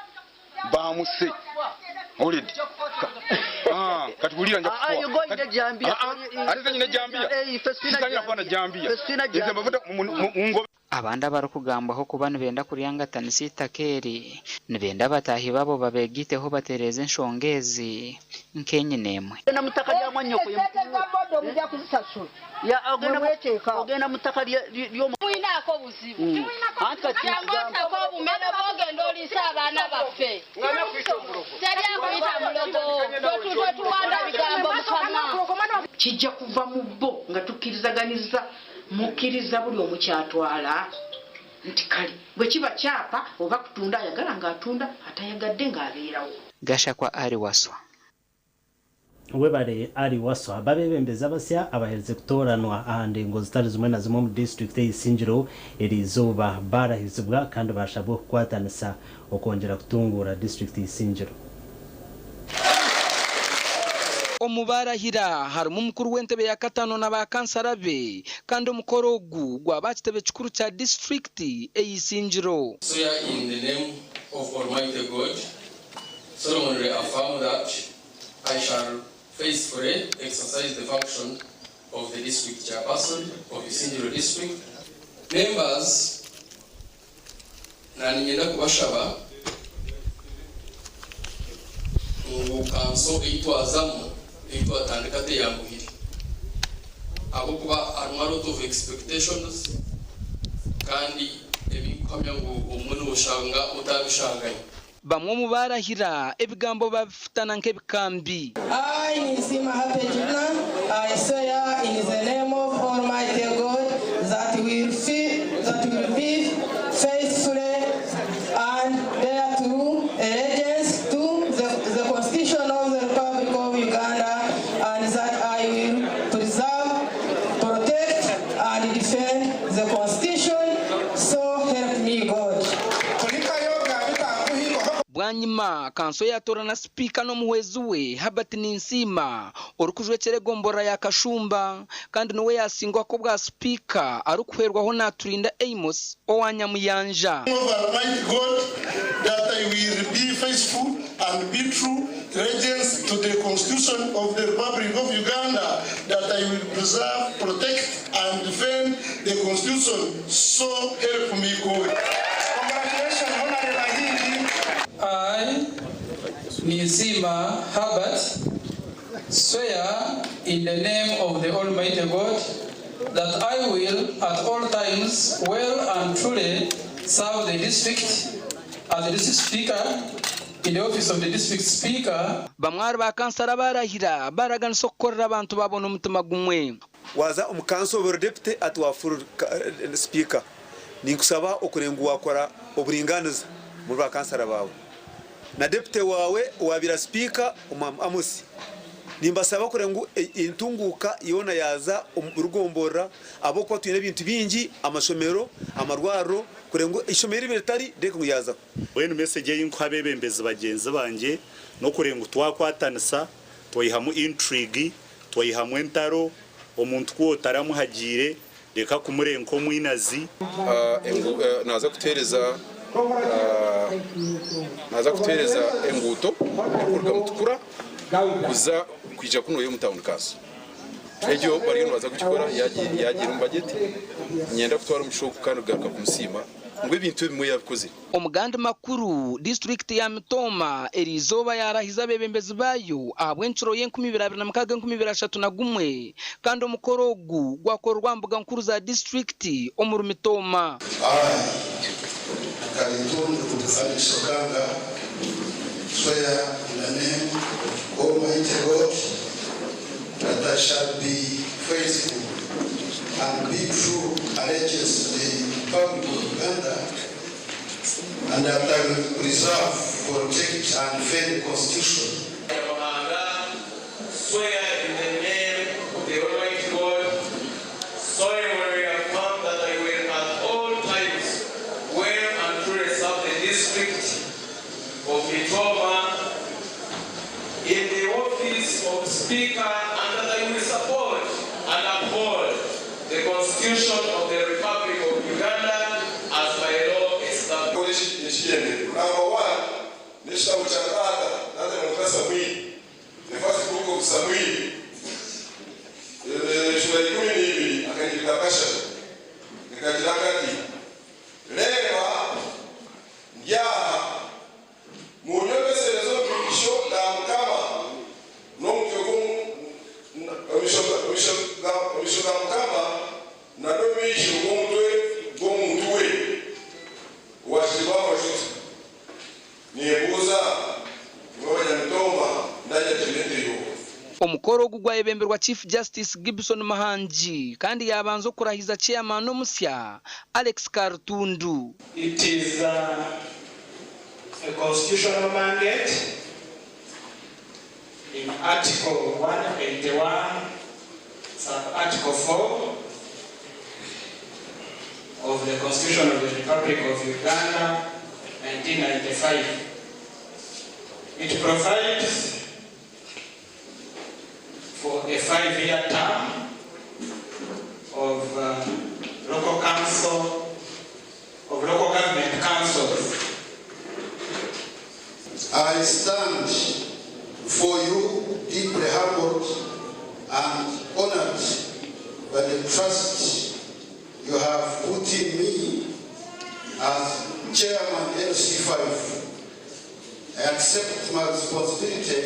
bamuse oledi kati bulira nja
abandi abarukugambwaho kuba nibenda kuryangatanisa itakeeri nibenda bataahi babo babegiteho batereeza enshonga ezi nk'enyine emwe.
Ogenda mu ttaka
ly'omuyinaako obuzibu yangotako obumene bwogenda oliisa abaana baffe teryakuyita mulogo twetuwanda bigambo mukama
kijja kuva mu bo nga tukkirizaganyiza mukkiriza buli omu kyatwala nti kale bwe kiba kyapa oba kutunda ayagala ng'atunda atayagadde ng'abeerawo.
Gashakwa Ali Waswa
webale Ali Waswa babebembeza basya abahereze kutoranwa ahandi ngo zitari zimwe na zimwe mu district y'Isingiro erizoba barahizibwa kandi bashabwe kukwatanisa okongera kutungura district y'Isingiro.
Omubarahira harimu mukuru w'entebe ya katano na bakansara be kandi omukoro ogu gwabakitebe kikuru kya district ey'Isingiro.
So in the name of Almighty God, solemnly affirm that I shall faithfully exercise the function of the district chairperson of Isingiro district. Members, na ninyenda kubashaba kanso eitwazamu eitwatandika teyanguhire ahabwokuba harimu a lot of expectations kandi ebikuhamya ngu omwe noshanga otabishanganye.
Bamwe mu barahira ebigambo babifutana nk'ebikambi.
I Nisima Hapejuna, I swear in the name of Almighty God that we will be faithfully and bear true allegiance to the Constitution of the Republic of Uganda, and that I will preserve, protect, and defend the Constitution. So help me God.
Bwanyima kanso yatorana speaker n'omuhwezi we Herbert Ninsima orukujwekere gombora ya Kashumba kandi nowe yasingwa ko bwa speaker arukuherwaho naturinda Amos owanyamuyanja.
God that I will be faithful and be true allegiance to the Constitution of the Republic of Uganda, that I will preserve, protect and defend the Constitution. So help me God. Congratulations, Honorable Ahidi.
I, Nizima Herbert, swear in the name of the Almighty God
that I will at all times well and truly serve the district as the district speaker in the office of the district speaker.
Bamwari ba kansara barahira baragana sokorera abantu babona umutima gumwe.
Waza umukanso wa deputy atwafuru speaker ninkusaba okurengu wakora oburinganiza muri ba kansara bawe na deputy wawe wabira speaker amusi nimbasaba kurengu intunguka yona yaza urugombora abo ko tuyine bintu bingi amashomero amarwaro kurengu ishomero bitari deko yaza
wenu message y'inko abebembezi bagenzi banje no kurengu twakwatanisa twayihamu intrigue twayihamu entaro omuntu kwotaramu hagire reka kumurenko mwinazi
naza kutereza enguto kurga mutukura kuza kwija kuno yo mutawuni kaso ejo bari no baza kukikora yagira umbageti nyenda kutwara umushoku kandi ugaruka kumusima ngo ibintu bimwe yabikoze.
Omuganda makuru district ya Mitoma erizoba yarahiza bebembezi bayo abwenchuro ye2023 kandi omukorogu gwakorwa mbuga nkuru za district omuru Mitoma.
Kalitundu alisokanga swear in the name of Almighty God that I shall be faithful and be true allegiance to the Republic of Uganda, and that I will preserve, protect, and defend the Constitution.
Swear in the name of the Almighty God, solemnly affirm that I will at all times well and truly serve the district of Mitoma in the office of Speaker, and that I will support and uphold the Constitution of the Republic of Uganda as by law established.
Number one, Nishka Muchakata, that's the Mukasa Mui, the first book of Samui, Shuaikuni, Akajikakasha, Nikajilakati, Leva, Yaha, Munyoke Serezo, Misho, Damkama, no Misho Damkama, Nadomi, Shugumwe, Gomutwe, Washibawa Shut, Niebuza, Ngoja Mitoma, Naja Jilendiyo.
Omukoro gugwa ebemberwa Chief Justice Gibson Mahanji kandi yabanzo kurahiza chairman omusya Alex Kartundu.
It is a constitutional mandate in Article 181, Sub-Article 4 of the Constitution of the Republic of Uganda, 1995. It provides for a 5-year term of local government councils.
I stand for you deeply humbled and honored by the trust you have put in me as Chairman LC5. I accept my responsibility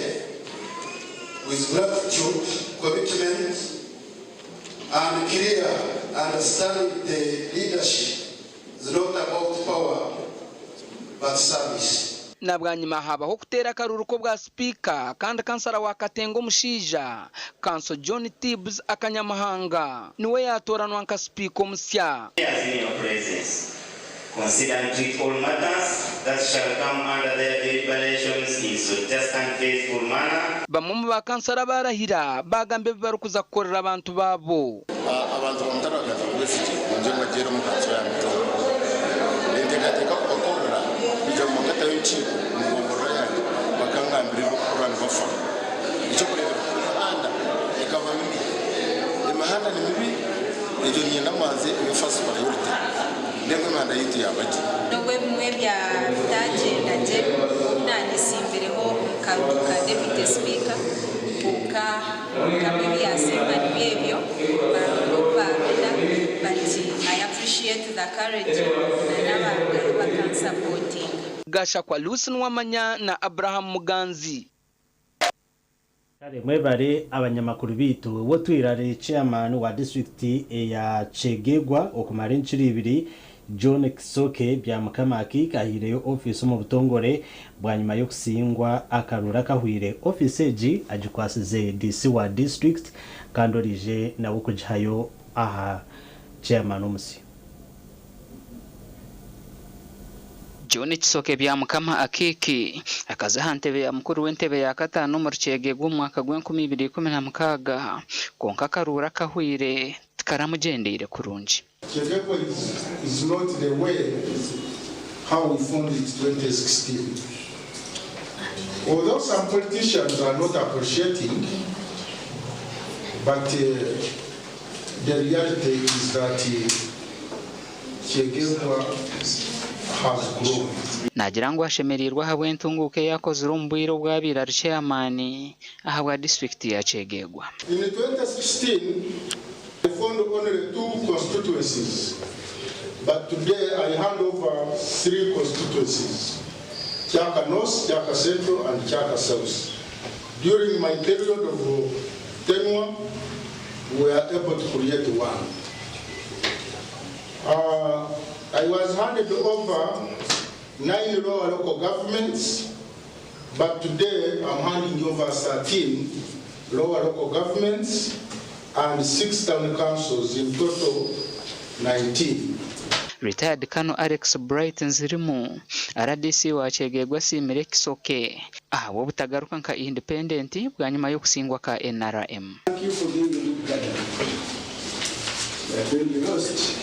with gratitude, commitment, and clear understanding the leadership is not about power, but service.
Nabwanyuma habaho kutera karuruko bwa speaker kandi kansara wa Katengo Mushija Kanso John Tibbs akanyamahanga niwe yatoranwa nka speaker omusya.
Consider and treat all matters that shall come under their deliberations in so just and faithful manner.
Bamwe mu bakansara barahira bagambe barukuza korera abantu babo.
Abantu bamutaragaza kubesije nje magero mu kansara ya Mitoma. Ndegateka okukorera bijya mu ngata y'inchi ngomborwa yanjye bakangambira kurana bafa. Icyo kureba imihanda ikava mibi. Imihanda ni mibi ejo nyenda maze ibifasa priority. Ndemwe yiti yabaje
nobwe bimwe bya bitagenda je nanyisimbireho karuka deputy speaker uka kabibi asemba nibyo but I appreciate the courage na n'abantu bakan supporting.
Gasha kwa Lucy Nwamanya na Abraham Muganzi.
mwebare abanyamakuru bitu wo twirare chairman wa district ya Chegegwa okumara inshuro 2 John Kisoke bya Mukamaki kahireyo office mu butongore bwanyuma yo kusingwa akarura kahwire office eji ajikwasize DC wa district kandorije nawo kujayo aha chairman umusi
John Kisoke bya Mukama akiki akaza ntebe ya mukuru w'entebe ya katano mu Chegegwa umwaka gwa 2016 konka karura kahwire karamugendere kurunji.
Chegegwa is not the way how we found it 2016. Although some politicians are not appreciating, but the reality is that Chegegwa has grown.
Nagira ngo ashemerirwa hawe ntunguke yakoze urumbwiro bwabira chairman ahabwa district ya Chegegwa.
In 2016 I found only 2 constituencies, but today I hand over 3 constituencies, Chaka North, Chaka Central, and Chaka South. During my period of tenure, we were able to create one. I was handed over 9 lower local governments, but today I'm handing over 13 lower local governments and 6 town councils, in total 19.
Retired Colonel Alex Bright Nzirimu RDC wa Chegegwa Simire Kisoke aho butagaruka nka independent bwanyuma yo kusingwa ka NRM.
Thank you for being a good guide. When we lost,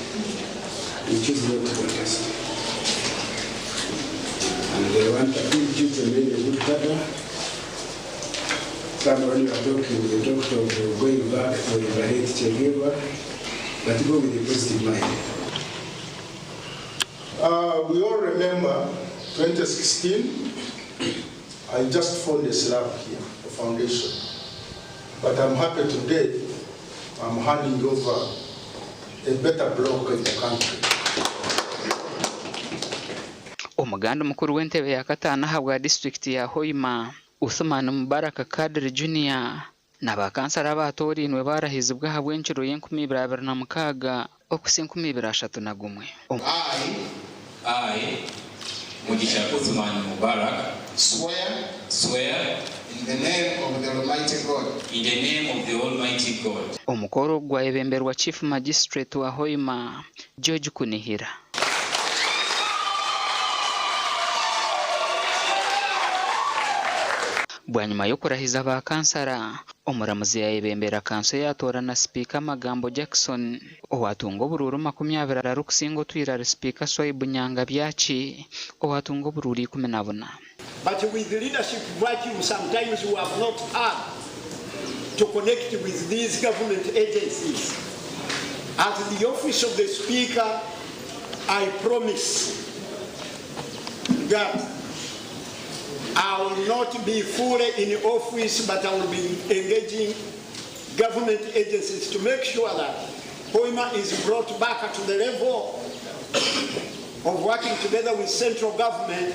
we choose not to contest. And they want to give you to make a good father. Someone you are talking with the doctor of going back to liberate Chegegwa, but go with a positive mind. We all remember 2016, I just found a slab here, a foundation. But I'm happy today, I'm handing over a better block in the country.
Umuganda mukuru w'entebe ya katana habwa district ya Hoima Uthman Mubaraka Kadri Junior n'abakansara batorinwe barahizibwa habwe inshuro y'2026 okusinka 2031.
I, Mugisha Uthman Mubarak, swear in the name of the Almighty God. In the name of the Almighty God.
Omukoro gwa ebemberwa Chief Magistrate wa Hoima George Kunihira. Bwanyuma yo kurahiza abakansara omuramuzi yayebembera kanso yatora na speaker Magambo Jackson owatungo bururu 20 ararukusingo twirare speaker Swaibu Nyanga byachi owatungo bururi 14.
But with the leadership vacuum, sometimes we have not had to connect with these government agencies. At the office of the speaker, I promise that I will not be fully in office, but I will be engaging government agencies to make sure that Hoima is brought back to the level of working together with central government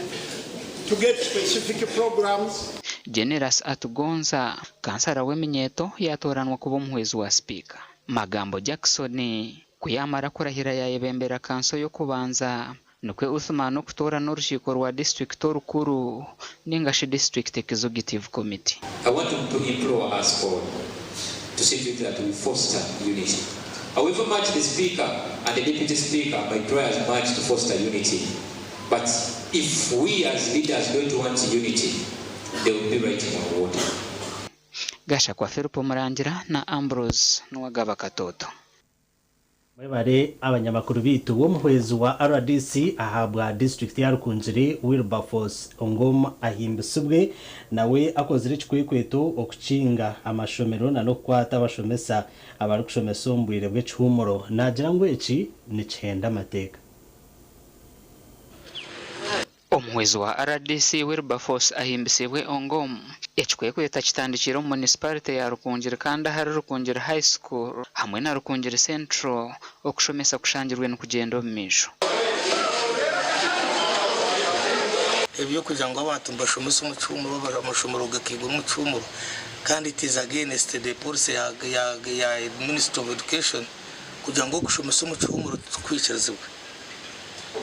to get specific programs.
Generous Atugonza, kansara w'eminyeto yatoranwa kuba umuhwezi wa speaker. Magambo Jackson kuyamara kurahira yayebembera kanso yo kubanza nukwe Uthman okutora n'orukiiko rwa district orukuru ningashi district executive committee.
I want to implore us all to see to it that we foster unity. However much the speaker and the deputy speaker might try as much to foster unity, but if we as leaders don't want unity, they will be writing our water.
Gasha kwa Ferupo Murangira na Ambrose Nwagaba Katoto.
Mwebare abanyamakuru bitu wo muhwezi wa RDC ahabwa district ya Rukunjiri Wilberforce Ongoma ahimbisubwe nawe akozire kikwekweto okukinga amashomero na no kwata abashomesa abari kushomesa ombwire bw'ekihumuro nagira ngo eki ni kihenda amateka.
Omuhwezi wa RDC Wilberforce ahimbisibwe Ongoma ekikwekweta kitandikira mu municipality ya Rukunjiri kandi hari Rukunjiri High School hamwe na Rukunjiri Central okushomesa kushangirwe n'okugenda omu misho.
ebyo kugira ngo abantu bashomese umucumuro bashomoro gakigwa umucumuro kandi it is against the policy ya Ministry of Education kugira ngo gushomesa umucumuro twikirizwe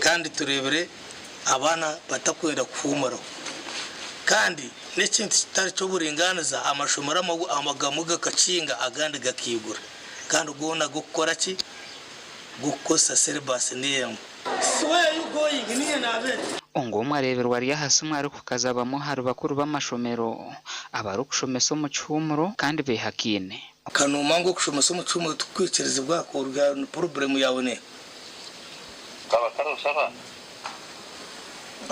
kandi turebere abana batakwenda kuhumara kandi n'ikindi kitari cyo buringaniza amashomero amagamo gakacinga agandi gakigura kandi ugona gukora ki gukosa syllabus niyo
Ongomwe areberwa ari hasi umwari kukazabamo hari bakuru b'amashomero abari kushomesa umucumuro kandi behakine
kanuma ngo kushomesa umucumuro tukwikiriza bwako problem yawe ne
kabakarusaba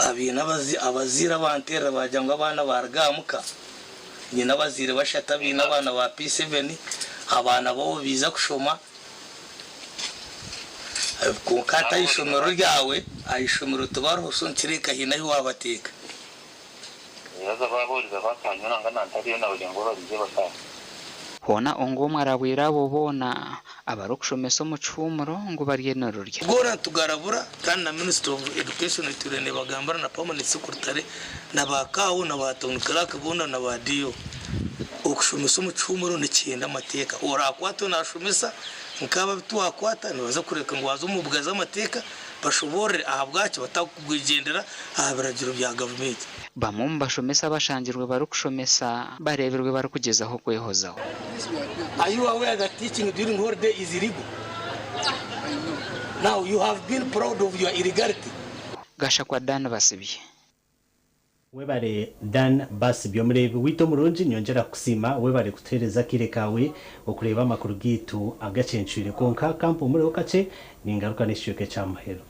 abina abazira bantera bajya ngo abana baragamuka nyina bazire bashata bina abana ba P7 abana bo biza kushoma kukata ishomero ryawe ayishomero tubaho sonkireka hina yo wabateka
yaza baburiza batanyura ngana ntariyo nawe ngo babize batanga
hona ongomwe arabwira abo bona abarukushomesa umucumuro ngo baryenero rya
gora tugarabura kandi na Ministry of Education turene bagambara na permanent secretary na bakawo na batonkara kabona na badiyo okushomesa umucumuro ni cyenda amateka orakwato nashomesa nkaba bitwakwata nibaza kureka ngo wazo umubugaza amateka bashobore ahabwacu batakugwigendera ahabiragiro bya government
bamwe bashomesa bashangirwe barukushomesa bareberwe barukugezaho kwehozaho.
Are you aware that teaching during holiday is illegal? Now you have been proud of your illegality.
Gasha kwa Dan Basibye.
Webare Dan Basibye omurebe wito murunji nyongera kusima webare kutereza kirekawe okureba makuru gitu agacencure konka kampo muri okace ningaruka nishyuke cyamahero.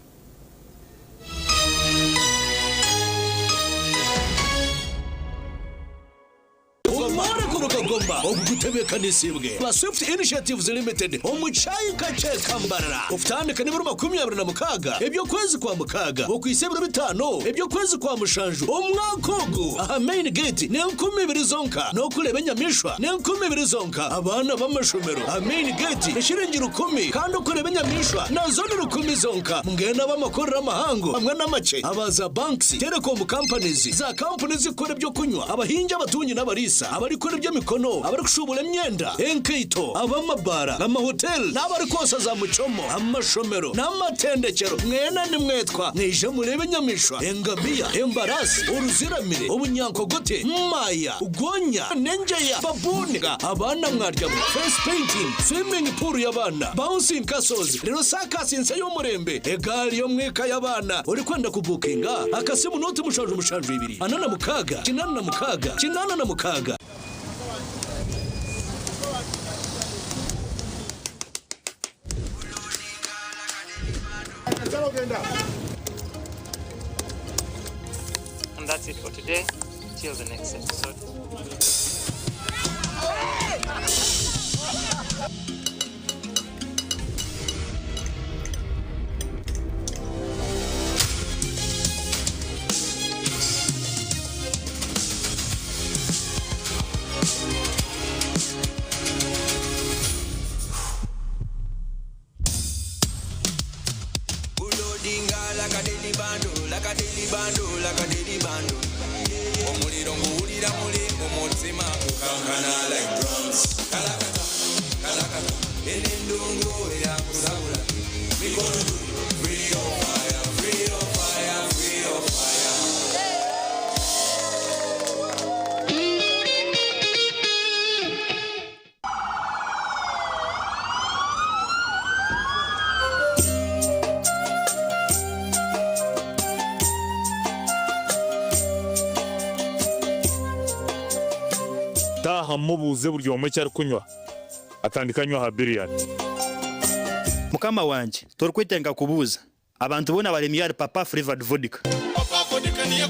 Gomba ogutebeka nisibwe ba Swift Initiatives Limited omuchayi kache kambarara ufutandika niburu 26 ebyo kwezi kwa mukaga okwisebura 5 ebyo kwezi kwa mushanju omwakogo aha main gate ne 12 zonka no kureba nyamishwa ne 12 zonka abana b'amashomero aha main gate eshiringira 10 kandi ukureba nyamishwa nazo ni 10 zonka mngena b'amakorera amahango hamwe n'amace abaza banks telecom companies za companies zikora byo kunywa abahinja abatunyi n'abarisa abari kora byo mikono abari kushubura imyenda enkeito abamabara amahotel n'abari kosa za mucomo amashomero n'amatendekero mwena ni mwetwa nije murebe nyamishwa engabia embarasi uruziramire ubunyankogote maya ugonya nenjeya babuniga abana mwarya face painting swimming pool y'abana bouncing castles rero sakasinse y'umurembe egali yo mweka y'abana uri kwenda kubukinga akasimu note mushanju 2 anana mukaga kinana na mukaga
And that's it for today. Till the next episode.
Like a daily bando. Omuliro nguulira mulingo mutima kukankana like drums. Kalakata, kalakata. Enendungu ya kusabula. Mikono free of fire, free of fire, free of fire.
mubuze buryo omwe cyari kunywa atandika nywa ha billiard
mukama wanje torkwitenga kubuza abantu bona baremiyari papa flavored vodka
niye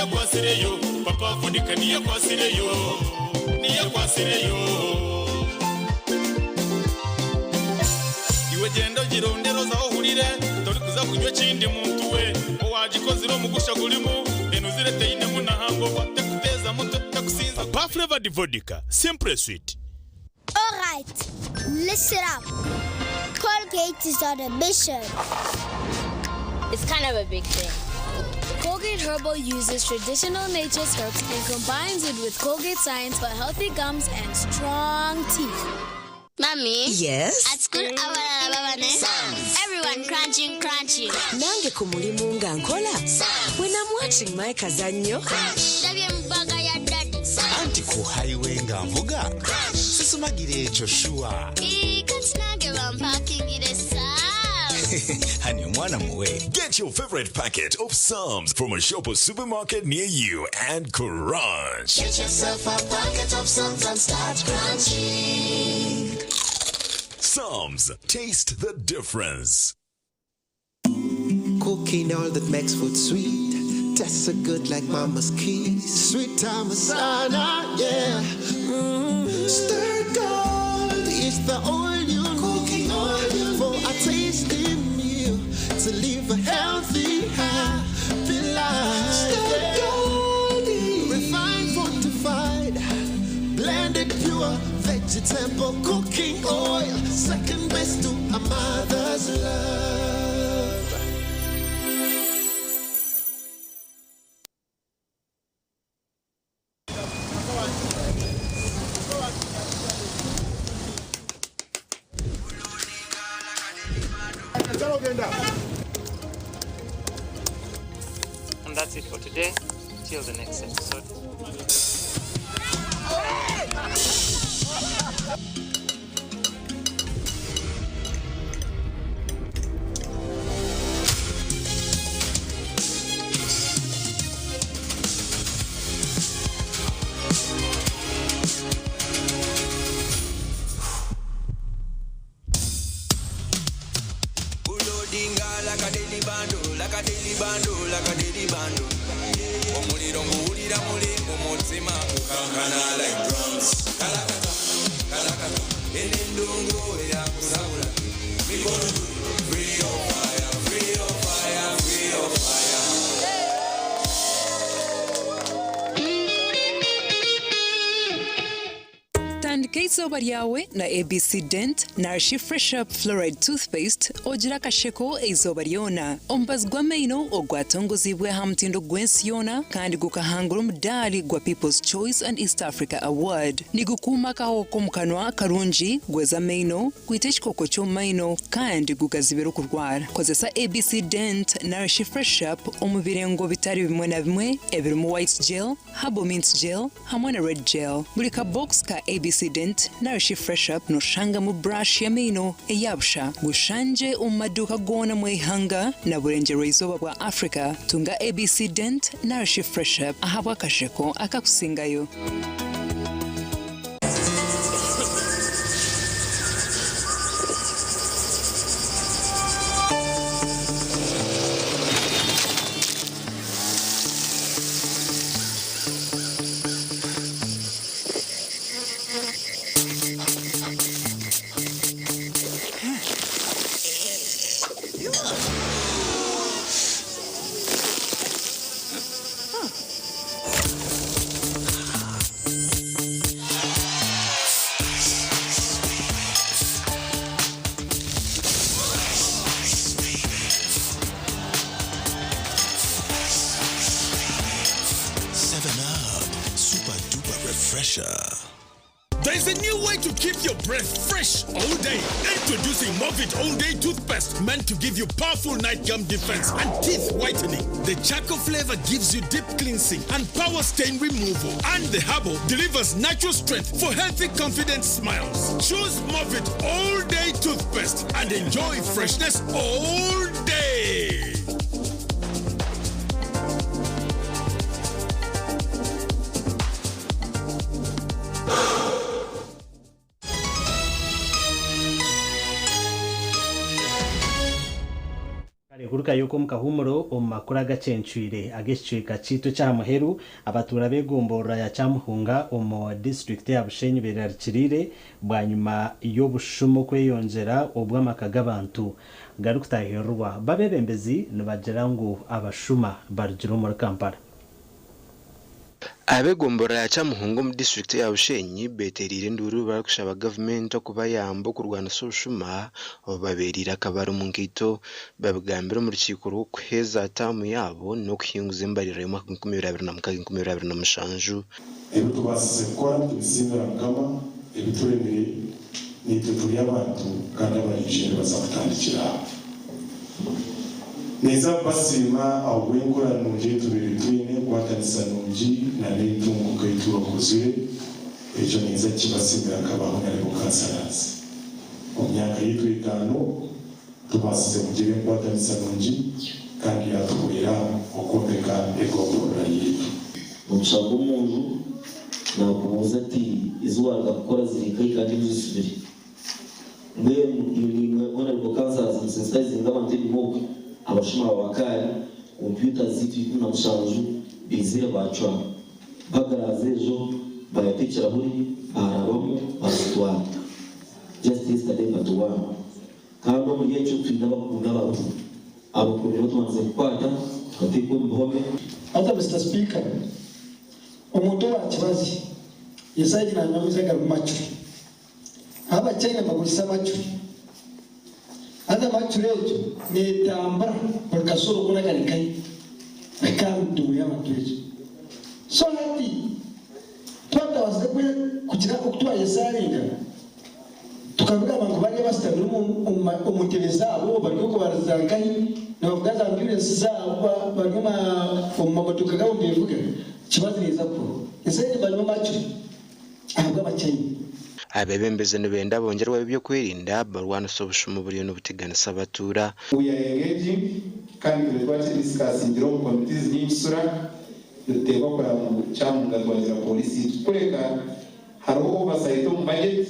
kwasireyo papa vodka niye kwasireyo iwe gendo girondero zaho hurire tori kuza kunywa kindi muntu we owagikoziro mugusha gurimo enuzirete ine munahango watekuteza muto takusinza
papa flavored vodka simple sweet.
All right, listen up. Colgate is on a mission.
It's kind of a big thing.
Colgate Herbal uses traditional nature's herbs and combines it with Colgate Science for healthy gums and strong teeth.
Mommy?
Yes?
At school, everyone crunching.
Nange kumulimu nga nkola. When I'm watching my kazanyo.
Anti ku highway nga mvuga. Sisumagire ekyo shuwa. Honey, mwana muwe.
Get your favorite packet of Psalms from a shop or supermarket near you and crunch.
Get yourself a packet of Psalms and start crunching.
Psalms, taste the difference.
Cooking all that makes food sweet. Tastes so good like mama's kiss. Sweet Tamasana, yeah. Stir gold is the oil you cooking oil for a tasty meal to live a healthy, happy life. Stir gold, refined, fortified, blended pure vegetable cooking oil, second best to a mother's love.
And that's it for today. Till the next episode.
Omuliro nguwulira muli umutima kukankana like drums. Kalakata, enendongo eyakusabula. Mikono free of fire, free of fire, free of fire.
Tandika izuba ryawe na ABC Dent Nourish Fresh Up Fluoride Toothpaste ogira kasheko izuba ryona omubazi gw'amaino ogwatongozibwe ha mutindo gwensi yona kandi gukahangura omudali gwa People's Choice and East Africa Award nigukuma kahoko mukanwa karungi gweza amaino kwita ekikoko ky'omumaino kandi gugazibira okurwara kozesa ABC Dent Nourish Fresh Up omu birengo bitari bimwe na bimwe ebirimu white gel, herbal mint gel hamwe na red gel buli ka box ka ABC Dent Nourish Fresh Up noshanga mu brush y'amaino eyabusha gushanje omu maduuka gona mu ihanga na burengero izuba bwa Africa tunga ABC Dent Nourish Fresh Up ahabwa akasheko akakusingayo.
There's a new way to keep your breath fresh all day. Introducing Movit All Day Toothpaste, meant to give you powerful night gum defense and teeth whitening. The charcoal flavor gives you deep cleansing and power stain removal. And the herbal delivers natural strength for healthy, confident smiles. Choose Movit All Day Toothpaste and enjoy freshness all day.
Kuruka yuko mukahumuro omakura gacenchwire ageshwika citu cha muheru abatura begombora ya chamuhunga omo district ya Bushenyi berarikirire bwanyuma yo bushumo kweyonjera obwamakaga abantu garukutaherwa babebembezi nibagera ngo abashuma barjiro muri Kampala.
abegombora ya Kyamuhungu mu district ya Bushenyi beterire nduru barakushaba government okuba yambo kurwana soshuma baberira akabaro mu ngito babigambira mu rukiko rwo kuheza tamu yabo no kuhinguza imbarira yo 2027
ebyo tubasize gukora tubisimbira mukama ebituremere n'ibyo turi abantu kandi abayinjire bazakutandikira neza basima awengura nunje tubiri twine kwatanisa nunji na n'intungu kayituro kuzire ejo neza kibasimbira kabaho na rebo kansarazi mu myaka y'itwe itanu tubasize mugire kwatanisa nunji kandi yatubwira ukompeka egombora yitu
umushaka umuntu nakubuza ati izuba gakora zirikaye kandi zisubire mwe ni mwana rebo kansarazi musensaizinga abantu b'imoka abashuma bakari computer zitu na mushanju bizira bacwa bagaraze ejo bayatekera muri arabamo basitwara just yesterday batuwa kandi mu gihe cyo twina bakunda abantu abakomero tuanze kwata twateko mbome
hata Mr. Speaker umuntu wa kibazi yesaje na nyamuzaga macho aba cyane bagurisa macho hata macho lejo ni tamba bakasoro kuna kanikai akandu ya matuejo so hati twata wasdekwe kugira okutwa yesaringa tukavuga abantu bari bastabira umutebeza abo bariko barazangayi nabavuga ambulance zabo barimo amamodoka gabo mbivuga kibazo neza ko yesaje barimo macho ahubwo abakenyi
abebembeze nibenda bongerwa byo kwirinda barwana sobushuma buriyo n'ubutigana sabatura
uyayengeji kandi twatse discussingiro mu committees n'isura duteba kwa mu cyamunga twagira polisi kureka haro oversight mu budget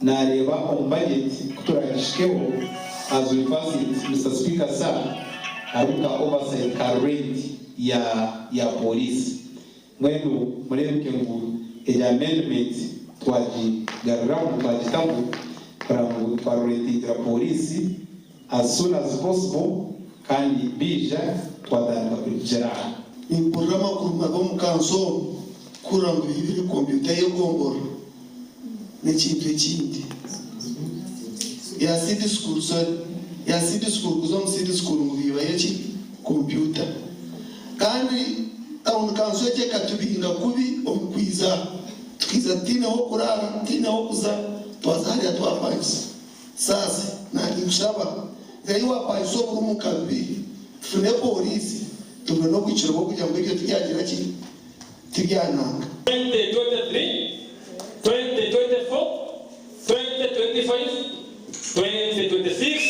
nareba on budget kuturagishikeho as we pass it Mr. Speaker sir aruka oversight ka rate ya polisi mwenu mureke ngo amendment twajigaruramu twajitambu paramu twaruretira polisi as soon as possible kandi bija twadanga kujera
imporama kurumaga mu kanso kurangu ibiri computer yo gombora n'ekintu ekindi ya city school kuzo mu city school ngo bibaye ki computer kandi town council yake katubinga kubi omukwiza tukiza tina ho kurara tina ho kuza twazari atwapanze sasa na nshaba ngaiwa paiso kurumukabi tune polisi tune no kwiciro bwo kujya muri cyo tujyagira ki tujyananga
2023 2024 2025 2026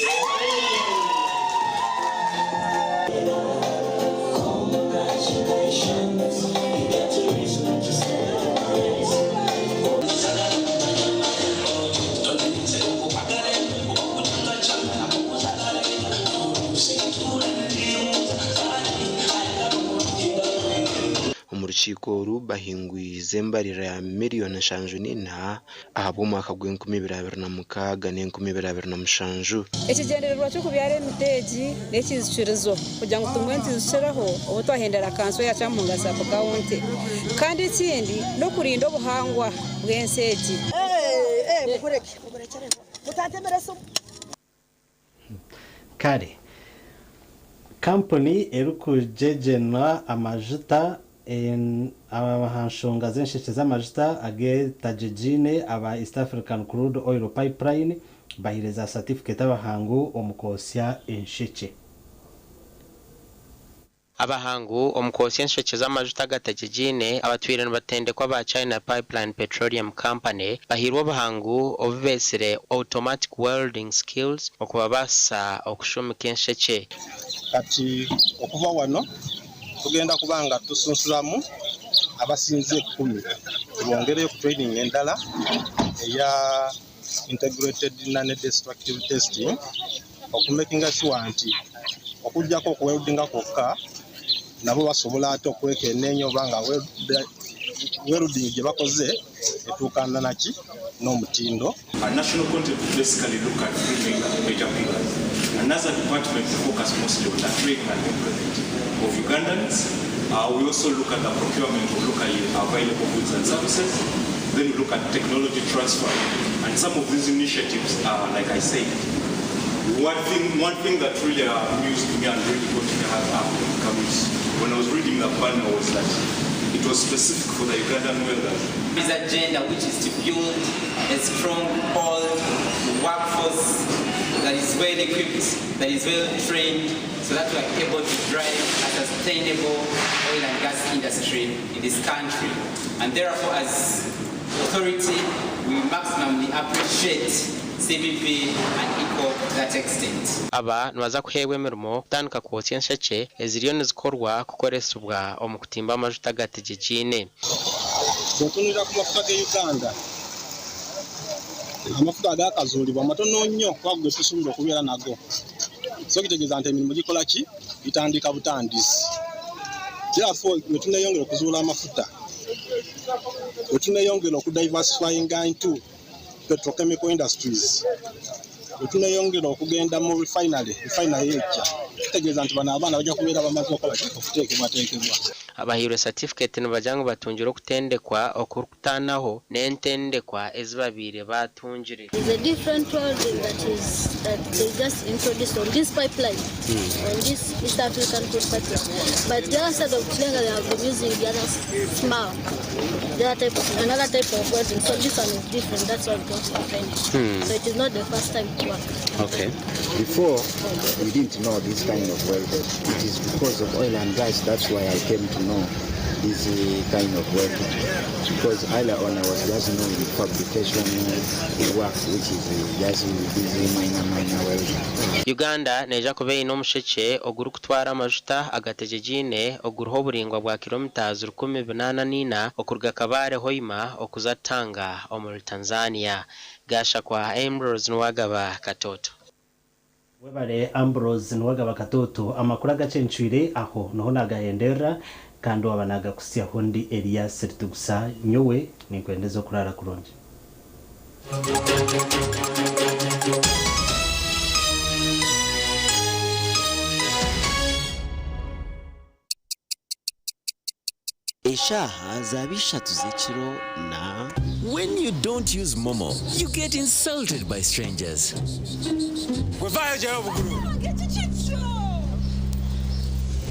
urukiko rubahingwize mbarira ya miliyoni 5 ahabo mwaka gw'2026 n'2027
ikigendererwa cyo kubyare miteji n'ekizicirizo kugira ngo tumwenti zishiraho ubu twahendera kanso ya Kyamuhungu sub county kandi ikindi no kurinda ubuhangwa bw'enseji
mukureke mutatemere so
kare company erukujejena amajuta abahanshonga zensheke z'amajuta agetajejine aba East African Crude Oil Pipeline bahireza certificate abahangu omukosya ensheke
abahangu omukosya ensheke z'amajuta agatagejine abatwirana batendekwa ba China Pipeline Petroleum Company bahirwa abahangu obubesere automatic welding skills okuba basa okushomeka ensheke
kati okuva wano tugenda kubanga tusunsulamu abasinze 10 tubongereyo ku training endala eya integrated non-destructive testing okumakinga sure nti okujjako okuweldinga kwokka nabo basobola ate okwekenneenya obanga welding gye bakoze etuukana naki n'omutindo.
National content basically look at three major pillars. Another department focus mostly on the training and employment of Ugandans We also look at the procurement of locally available goods and services. Then we look at technology transfer. And some of these initiatives are, like I said, one thing that really amused me and really got me when I was reading the panel was that it was specific for the Ugandan welders.
His agenda, which is to build a strong, old workforce that is well equipped, that is well trained, so that we are able to drive a sustainable oil and gas industry in this country. And therefore, as authority, we maximally appreciate CBP and ECO to that extent.
Aba nwaza kuhewe emirimo kutandika kwotsa enshekye eziriyo nizikorwa kukoresibwa omu kutimba amajuta gategekine.
Bwotunira ku mafuta ga Uganda, amafuta agakazuulibwa matono nnyo kwagwe tusuubira okubeera nago. So kitegeeza nti emirimu gikola ki? Bitandika butandisi. Therefore, we tunayongera okuzuula amafuta. We tunayongera okudiversifyinga into petrochemical industries. Tunayongera okugenda mu refinery ejja. Kitegeeza nti bano abaana bajja kubeera bamaze okukola okuteekebwateekebwa.
Abahirwe certificate nibajangu batungira okutendekwa okurukutanaho n'entendekwa ezibabiire batungire.
There's a different welding that they just introduced on this pipeline, on this East African crude pipeline. But the other side of Chilenga, they have been using the other small, another type of welding. So this one is different. That's why we don't find it. So it is not the first time to work.
Okay. Before, we didn't know this kind of welding. It is because of oil and gas. That's why I came to know this kind of work, because earlier on I was just knowing fabrication work, which is just busy minor welding.
Uganda neja kubeera n'omushekye oguri kutwara amajuta agategegine oguruho oburingwa bwa kilomita 184 okuruga Kabale Hoima okuza Tanga omuri Tanzania. Gasha kwa Ambrose Nwagaba Katoto.
Webale Ambrose Nwagaba Katoto amakuru agacenchwire aho noho nagahendera kandi wabanaga kusia hondi Elias Ritugusa nyowe nikwendeza kurara kuronje.
Eshaha zabisha tuzechiro na. When you don't use Momo, you get insulted by strangers.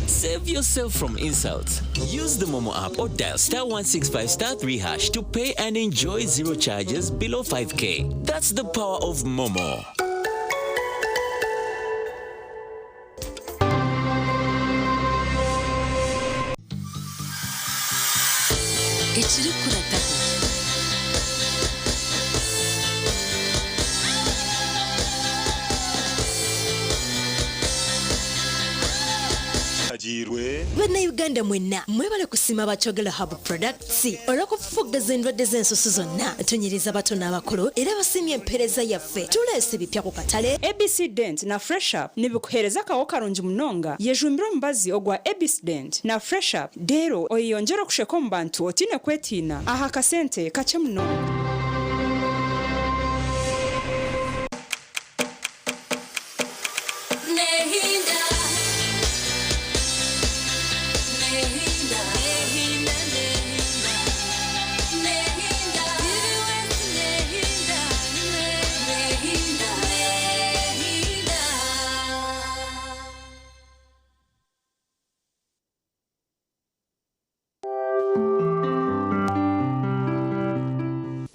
Save yourself from insults. Use the Momo app or dial *165*3# to pay and enjoy zero charges below 5K. That's the power of Momo.
Bana Uganda mwenna mwebale kusima bachogela Hub Products olw'okufufuggaza endwadde z'ensusu zonna tonyereza bato n'abakulu era basimye empereza yaffe tuleese bipya ku katale.
ABC Dent na Fresh Up nibikuhereza kawo karungi munonga yejumbira omubazi ogwa ABC Dent na Fresh Up dero oyiyonjera okusheka omu bantu otine kwetiina aha kasente kakye munonga.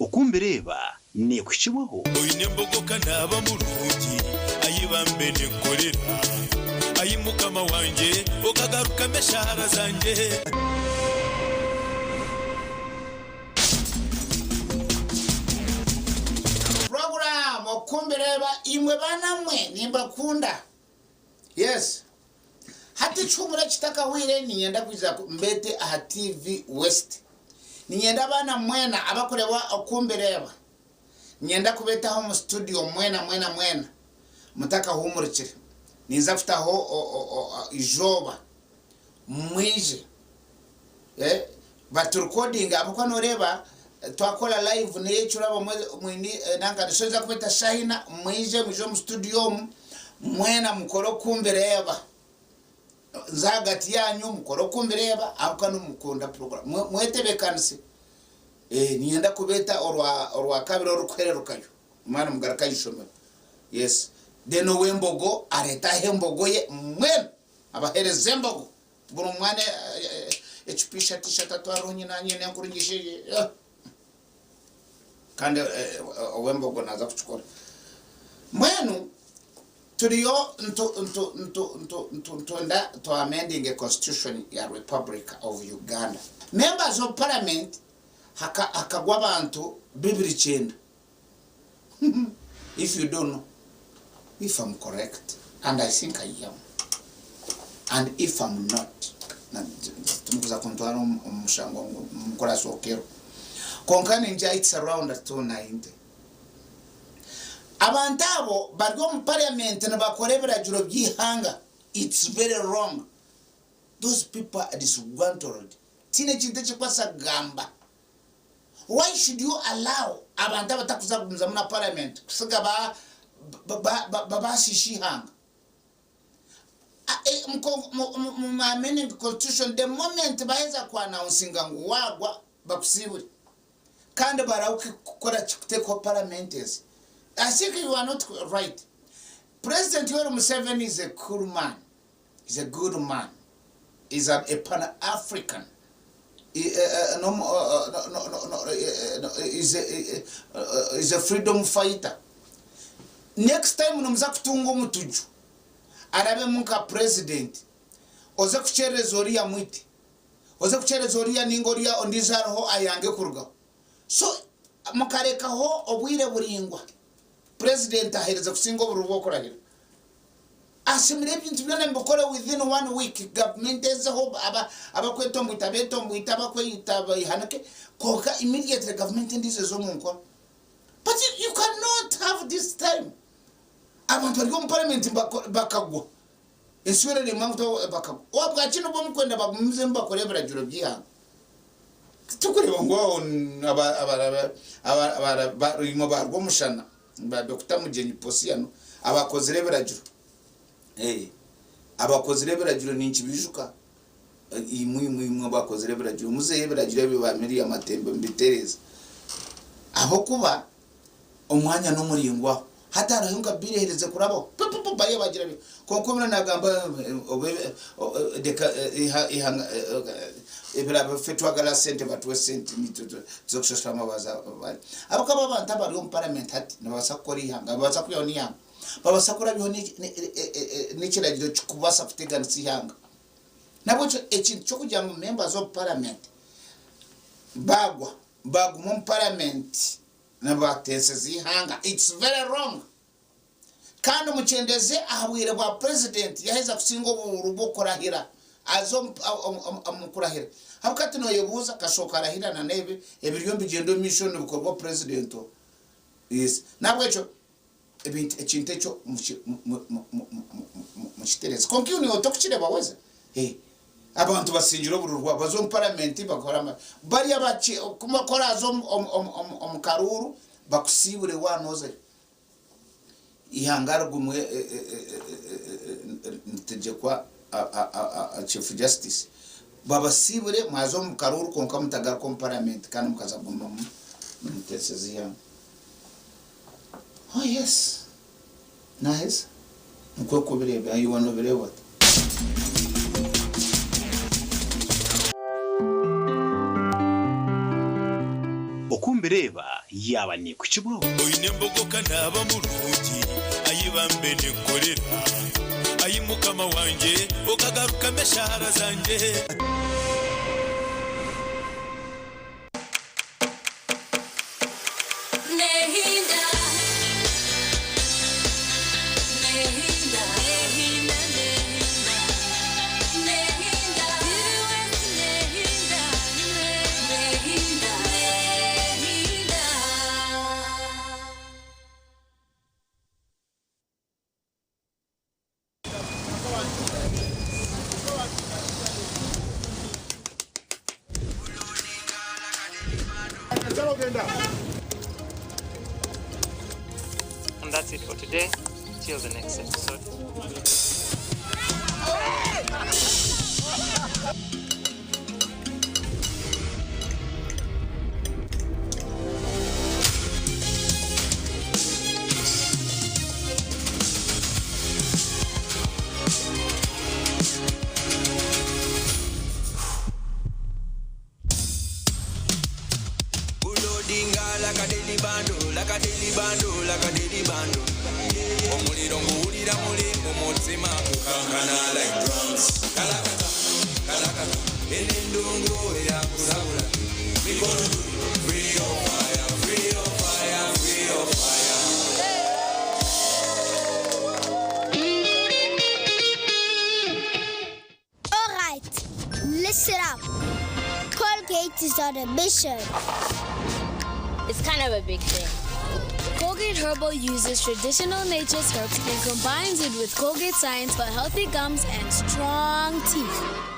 Okumbereba ne kukibaho
oyine mbogoka naba mulungi ayibambe ne kolera ayimukama wanje okagaruka meshara zanje.
Program Okumbereba imwe banamwe nimbakunda. Yes. Hati chumura chitaka wire ninyenda kwiza mbete aha TV West. Ninyenda bana mwena abakorewa Okumbereba. Ninyenda kubetaho mu studio mwena mutaka humurikire. Niza kufitaho ijoba mwije. But recording abako noreba twakola live nechura mwini nanga nishoza kubeta shahina mwije mujo mu studio mwena mukoro Okumbereba. nzagati yanyu mukoro kumbireba akano mukunda program mwetebekanse niyenda kubeta orwa kabiri orukwererukayo mwana mugaraka yishomero yes deno wembogo areta hembogo ye mwen abahereze mbogo buru mwana echipisha tishata twaronyi nanye nenkuringishe kandi wembogo naza kuchukora mwenu turiyo to amending a constitution ya Republic of Uganda. Members of parliament hakagwa abantu 290. If you don't know, if I'm correct, and I think I am, and if I'm not, tumukuza kontwara umushango mukora sokero konkani nja it's around 290. Abantabo bargo mu parliament na bakorebera juro byihanga. It's very wrong. Those people are disgruntled. Tine chinde kwasa gamba. Why should you allow abantabo batakuza kumza mu parliament kusiga ba shishihanga? Amending constitution the moment baeza ku announcing ngo wagwa bakusiburi kandi barawuke gukora chikuteko parliament is. I think you are not right. President Yoweri Museveni is a cool man. He's a good man. He's a Pan-African. He's a freedom fighter. Next time unamza kutungo mutuju. Arabe munka president. Oza kuchere zoria mwiti. Oza kuchere zoria ningoria ondizaro ayange kuruga. So mukareka ho obwire buringwa. President ahereza kusingo burubo korahira. Asimire bintu byone mbokora within 1 week government is hope abakweto mbitabeto mbitaba kwitaba ihanake koka immediately government ndize zo munko. But you cannot have this time. Abantu bari mu parliament bakagwa. Eswere le manto bakagwa. Wabwa kino bomkwenda bagumze mbakorebera juro byihanga. Tukureba ngo aba imo barwo mushana. Ba Dr. Mugeni Posiano abakozi reberajuro abakozi reberajuro ninki bijuka imwe abakozi reberajuro muze reberajuro bibamiri amatembe mbitereza aho kuba umwanya no muringwa hatarahunga birehereze kurabo baye bagira konkomera nagamba deka ihanga ebiraba fetwagala sente batwe sente mituto zokushashama mabaza abakaba abantu abari mu parliament hati nabasakora ihanga babasakura ni yanga babasakura biho ni kiragiro cyukubasa kuteganisa ihanga nabo ekintu cyo kujya mu members of parliament bagwa mu parliament nabatese zihanga. It's very wrong. Kandi muchendeze ahabwire bwa president yaheza kusingo burubo korahira azo amukurahira habukati no yebuza kashoka arahira na nebe ebiryo bigendo mission bukorwa president yes nabwo echo ebintu ekintecho muchitereza konki uni otokchire baweza abantu basinjiro bururwa bazo mu parliament bakora bari abachi kumakora azo omukaruru bakusibure wanoze ihangara gumwe ntegekwa chief justice baba sibure mwazo mu karuru konka mutagara ko parliament kandi mukaza gumma mutesezi ya oh yes nice mukwe kubirebe ayi wano bireba
okumbireba yaba ni kukibo
oyinembogo kanaba mulungi ayibambe nekolera ayimukama wanje okagaruka meshara zanje
And that's it for today. Till the next episode.
Alright, listen up. Colgate is on a mission. It's kind of a big thing. Colgate Herbal uses traditional nature's herbs and combines it with Colgate Science for healthy gums and strong teeth.